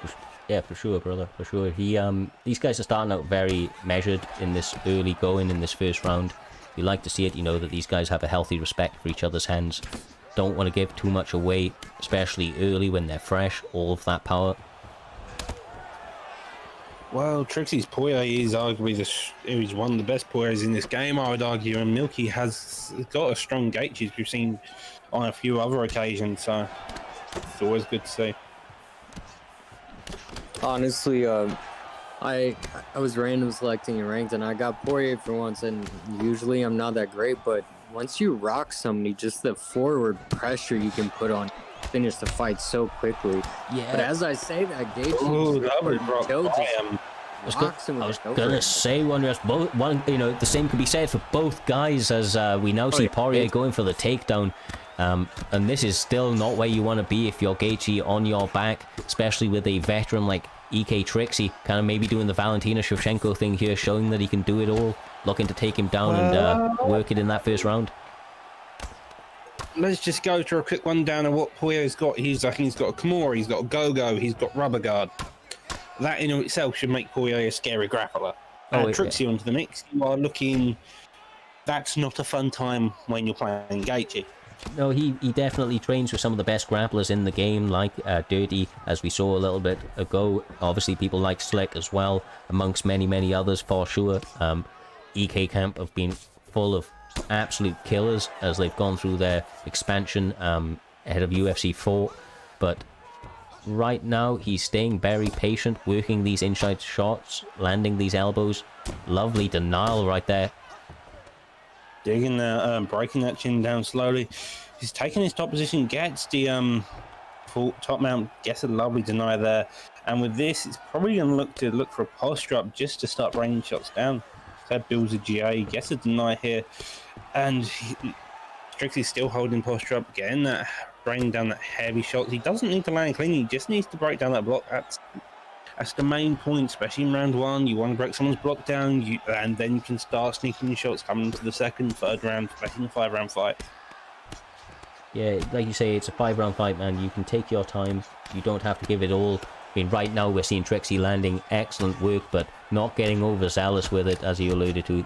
yeah, for sure, brother, for sure. These guys are starting out very measured in this early going, in this first round. You like to see it, that these guys have a healthy respect for each other's hands. Don't want to give too much away, especially early when they're fresh, all of that power. Well, Trickzy's Poirier is arguably he's one of the best Poiriers in this game, I would argue, and Milky has got a strong Gaethje, as we've seen on a few other occasions, so it's always good to see. Honestly, I was random selecting and ranked, and I got Poirier for once, and usually I'm not that great, but once you rock somebody, just the forward pressure you can put on, finish the fight so quickly. Yeah. But as I say that, Gaethje, rocks him with I was an gonna overhead. say the same could be said for both guys as we now see Poirier going for the takedown. And this is still not where you want to be if you're Gaethje on your back, especially with a veteran like EK Trickzzy, kind of maybe doing the Valentina Shevchenko thing here, showing that he can do it all, looking to take him down and work it in that first round. Let's just go through a quick rundown of what Poirier's got. He's got a Kimura, he's got a Go-Go, he's got Rubber Guard. That in itself should make Poirier a scary grappler. Trickzzy onto the mix. You are looking... That's not a fun time when you're playing Gaethje. No, he definitely trains with some of the best grapplers in the game, like Dirty, as we saw a little bit ago. Obviously, people like Slick as well, amongst many, many others for sure. EK Camp have been full of absolute killers as they've gone through their expansion ahead of UFC 4. But right now, he's staying very patient, working these inside shots, landing these elbows. Lovely denial right there. Digging there, breaking that chin down slowly. He's taking his top position, gets the full top mount, gets a lovely deny there. And with this, it's probably going to look for a posture up just to start raining shots down. So that builds a GA, gets a deny here. And Trickzy's still holding posture up, getting that, raining down that heavy shot. He doesn't need to land clean, he just needs to break down that block. That's the main point, especially in round one. You want to break someone's block down, and then you can start sneaking your shots coming into the second, third round, especially in a 5-round fight. Yeah, like you say, it's a 5-round fight, man. You can take your time. You don't have to give it all. I mean, right now we're seeing Trickzzy landing excellent work, but not getting overzealous with it, as you alluded to.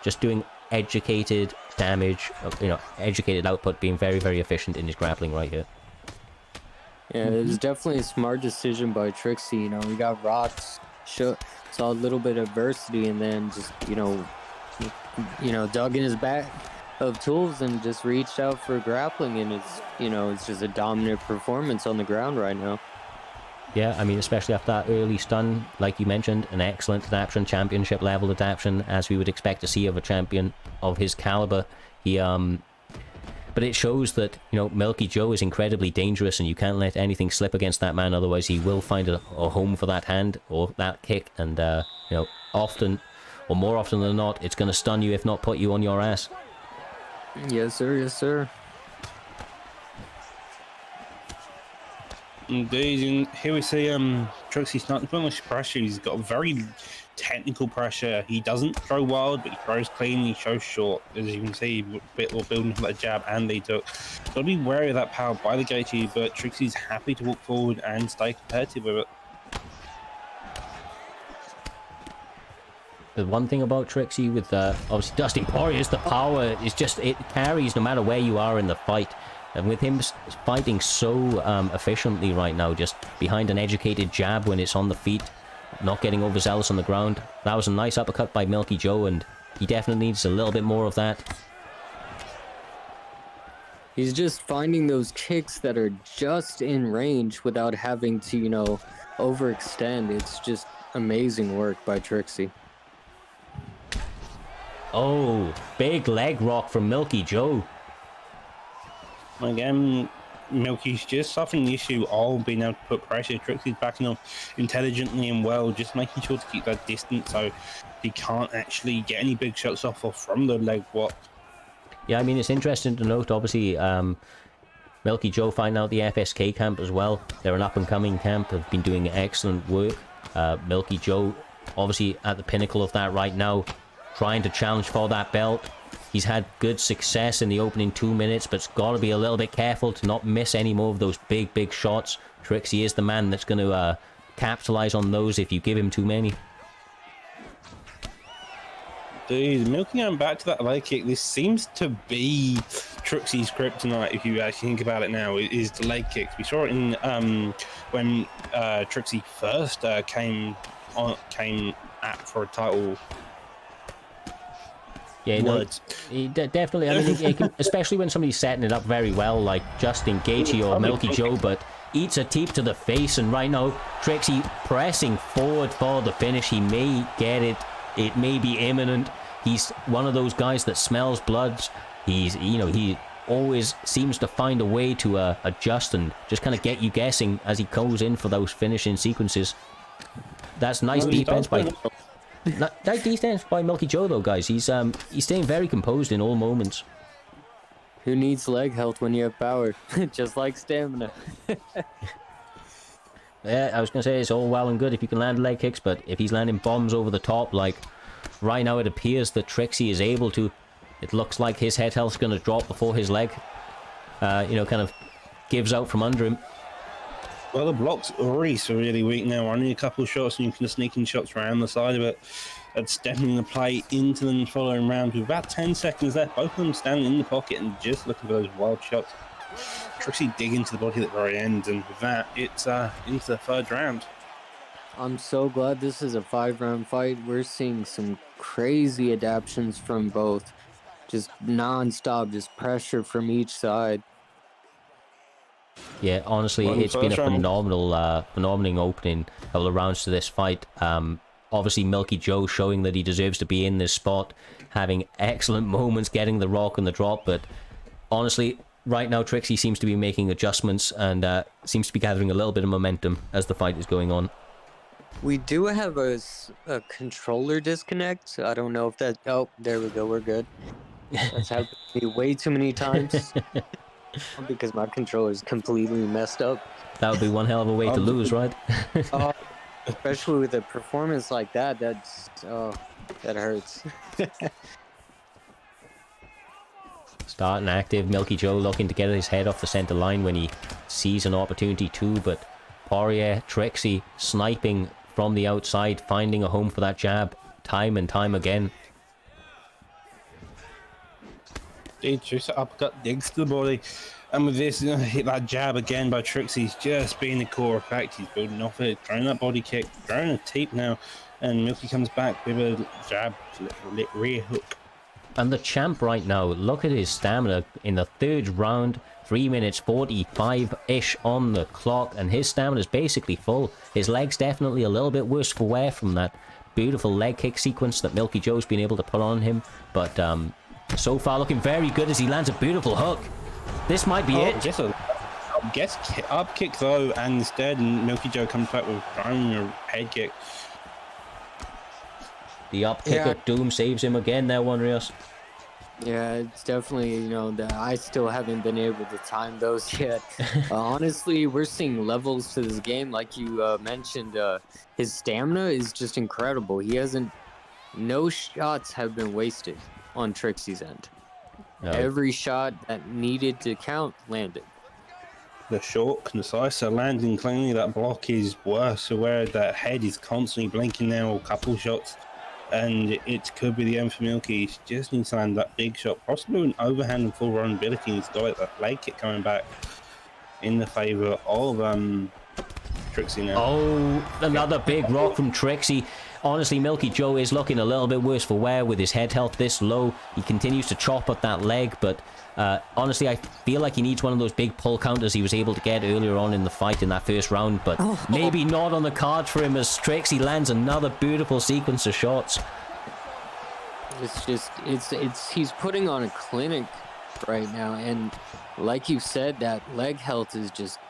Just doing educated damage, educated output, being very, very efficient in his grappling right here. Yeah, it was definitely a smart decision by Trickzzy. We got rocks, saw a little bit of adversity, and then just dug in his bag of tools and just reached out for grappling, and it's just a dominant performance on the ground right now. Yeah, I mean, especially after that early stun, like you mentioned, an excellent adaptation, championship level adaptation, as we would expect to see of a champion of his caliber. But it shows that, Milky Joe is incredibly dangerous, and you can't let anything slip against that man, otherwise he will find a home for that hand or that kick, and, often, or more often than not, it's going to stun you, if not put you on your ass. Yes, sir. Yes, sir. Indeed, and here we see Trickzzy starting to put much pressure. He's got a very technical pressure. He doesn't throw wild, but he throws clean. He shows short, as you can see, we're building for that jab and they took. Got to be wary of that power by the Gaethje, but Trickzy's happy to walk forward and stay competitive with it. The one thing about Trickzzy with obviously Dustin Poirier is the power. Is just, it carries no matter where you are in the fight. And with him fighting so efficiently right now, just behind an educated jab when it's on the feet, not getting overzealous on the ground. That was a nice uppercut by Milky Joe, and he definitely needs a little bit more of that. He's just finding those kicks that are just in range without having to, overextend. It's just amazing work by Trickzzy. Oh, big leg rock from Milky Joe. Again, Milky's just suffering the issue of being able to put pressure. Trickzy's backing off intelligently and well, just making sure to keep that distance so he can't actually get any big shots off or from the leg block. Yeah, I mean, it's interesting to note, obviously, Milky Joe finding out the FSK camp as well. They're an up-and-coming camp, have been doing excellent work. Milky Joe, obviously, at the pinnacle of that right now, trying to challenge for that belt. He's had good success in the opening 2 minutes, but's got to be a little bit careful to not miss any more of those big, big shots. Trickzzy is the man that's going to capitalize on those if you give him too many. Dude, Milky going back to that leg kick, this seems to be Trickzy's kryptonite, if you actually think about it now, is the leg kicks. We saw it in when Trickzzy first came at for a title. Yeah, no, definitely. I mean, it can, especially when somebody's setting it up very well, like Justin Gaethje or Milky Joe, but eats a teep to the face, and right now, Trickzzy pressing forward for the finish. He may get it. It may be imminent. He's one of those guys that smells bloods. He always seems to find a way to adjust and just kind of get you guessing as he goes in for those finishing sequences. That's nice defense by nice defense by Milky Joe though, guys. He's staying very composed in all moments. Who needs leg health when you have power? Just like stamina. Yeah, I was gonna say it's all well and good if you can land leg kicks, but if he's landing bombs over the top, like right now, it appears that Trickzzy is able to. It looks like his head health's gonna drop before his leg, kind of gives out from under him. Well, the blocks are really weak now. Only a couple of shots, and you can just sneak in shots around the side of it. That's definitely the play into the following round with about 10 seconds left. Both of them standing in the pocket and just looking for those wild shots. Trickzzy dig into the body at the very end, and with that, it's into the third round. I'm so glad this is a 5-round fight. We're seeing some crazy adaptations from both. Just non-stop, just pressure from each side. Yeah, honestly, it's been a phenomenal opening couple of rounds to this fight. Obviously, Milky Joe showing that he deserves to be in this spot, having excellent moments, getting the rock and the drop. But honestly, right now, Trickzzy seems to be making adjustments and seems to be gathering a little bit of momentum as the fight is going on. We do have a controller disconnect. I don't know if that... Oh, there we go. We're good. That's happened to me way too many times. Because my controller is completely messed up. That would be one hell of a way to lose, right? Especially with a performance like that, that hurts. Starting active, Milky Joe looking to get his head off the center line when he sees an opportunity too, but Poirier, Trickzzy sniping from the outside, finding a home for that jab time and time again. Just uppercut digs to the body, and with this, hit that jab again by Trickzzy. Just being the core effect. He's building off it, throwing that body kick, throwing a teep now, and Milky comes back with a jab, rear hook. And the champ right now, look at his stamina in the third round, 3 minutes 45-ish on the clock, and his stamina is basically full. His leg's definitely a little bit worse for wear from that beautiful leg kick sequence that Milky Joe's been able to put on him, but so far looking very good as he lands a beautiful hook. This might be it. Just a up kick though, and instead Milky Joe comes back with a head kick. The up kick at Doom saves him again there, One Rios. Yeah, it's definitely, that I still haven't been able to time those yet. Honestly, we're seeing levels to this game. Like you mentioned, his stamina is just incredible. No shots have been wasted on Trickzy's end. No. Every shot that needed to count landed. The short, concise, so landing cleanly. That block is worse. So where that head is constantly blinking now, a couple shots, and it could be the end for Milky. He just needs to land that big shot, possibly an overhand and full run ability. He's got it. That leg kick coming back in the favor of Trickzzy now. Oh, another big rock from Trickzzy. Honestly, Milky Joe is looking a little bit worse for wear with his head health this low. He continues to chop at that leg, but honestly, I feel like he needs one of those big pull counters he was able to get earlier on in the fight in that first round, but maybe not on the card for him as Trickzzy lands another beautiful sequence of shots. He's putting on a clinic right now, and like you said, that leg health is just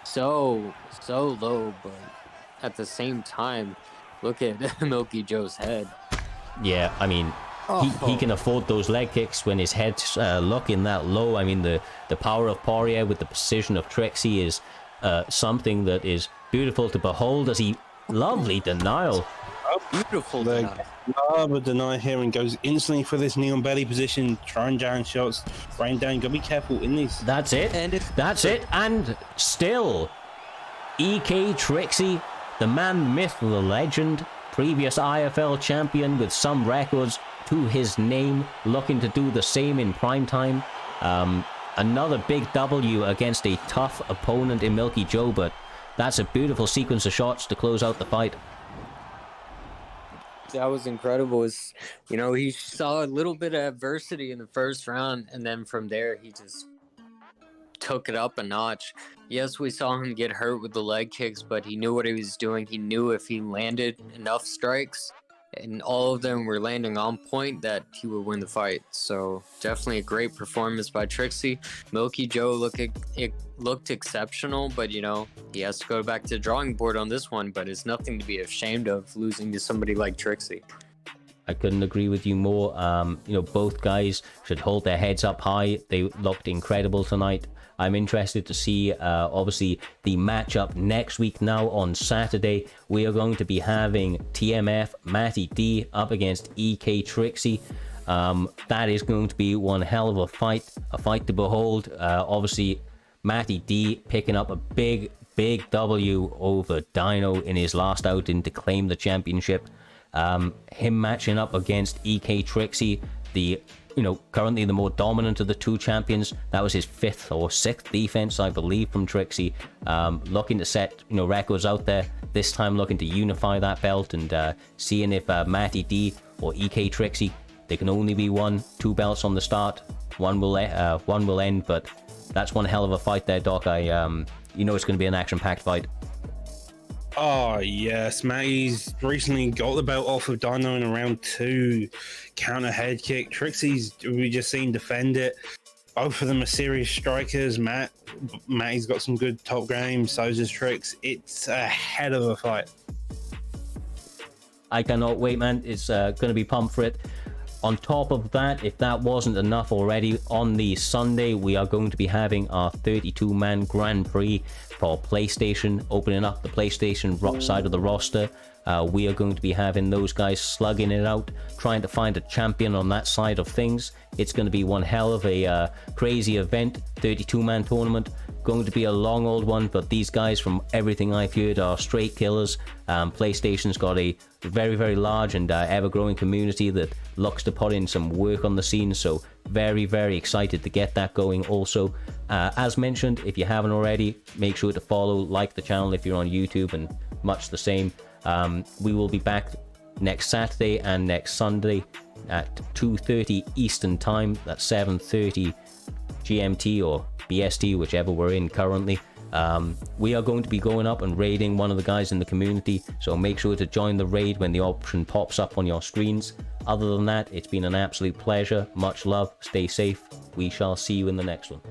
so low, but at the same time, look at Milky Joe's head. Yeah, I mean, he can afford those leg kicks when his head's looking that low. I mean, the power of Poirier with the precision of Trickzzy is something that is beautiful to behold as he... Lovely denial. Beautiful denial. Love a deny here and goes instantly for this knee on belly position, trying down shots, rain down. Gotta be careful in these. That's it. That's it. And still, EK Trickzzy, the man, myth, the legend, previous IFL champion with some records to his name, looking to do the same in prime time. Another big W against a tough opponent in Milky Joe, but that's a beautiful sequence of shots to close out the fight. That was incredible. He saw a little bit of adversity in the first round, and then from there he just took it up a notch. Yes, we saw him get hurt with the leg kicks, but he knew what he was doing. He knew if he landed enough strikes, and all of them were landing on point that he would win the fight. So definitely a great performance by Trickzzy. Milky Joe looked exceptional, but you know, he has to go back to the drawing board on this one, but it's nothing to be ashamed of losing to somebody like Trickzzy. I couldn't agree with you more. You know, both guys should hold their heads up high. They looked incredible tonight. I'm interested to see, obviously, the matchup next week. Now on Saturday, we are going to be having TMF Matty D up against EK Trickzzy. That is going to be one hell of a fight to behold. Obviously, Matty D picking up a big W over Dino in his last outing to claim the championship. Him matching up against EK Trickzzy, currently the more dominant of the two champions. That was his 5th or 6th defense, I believe, from Trickzzy. Looking to set records out there. This time looking to unify that belt and seeing if Matty D or EK Trickzzy, there can only be 2 belts on the start. One will end, but that's one hell of a fight there, Doc. It's going to be an action-packed fight. Oh, yes. Matty's recently got the belt off of Dino in round 2. Counter head kick. Trickzy's, we just seen defend it. Both of them are serious strikers. Matty's got some good top game. So's his Tricks. It's a hell of a fight. I cannot wait, man. It's going to be pumped for it. On top of that, if that wasn't enough already, on the Sunday, we are going to be having our 32-man Grand Prix for PlayStation, opening up the PlayStation side of the roster. We are going to be having those guys slugging it out, trying to find a champion on that side of things. It's going to be one hell of a crazy event, 32-man tournament. Going to be a long old one, but these guys, from everything I've heard, are straight killers. PlayStation's got a very, very large and ever-growing community that looks to put in some work on the scene, so very, very excited to get that going also. As mentioned, if you haven't already, make sure to follow, like the channel if you're on YouTube, and much the same. We will be back next Saturday and next Sunday at 2:30 Eastern Time. That's 7:30 GMT or BST, whichever we're in currently. We are going to be going up and raiding one of the guys in the community, so make sure to join the raid when the option pops up on your screens. Other than that, it's been an absolute pleasure. Much love, stay safe. We shall see you in the next one.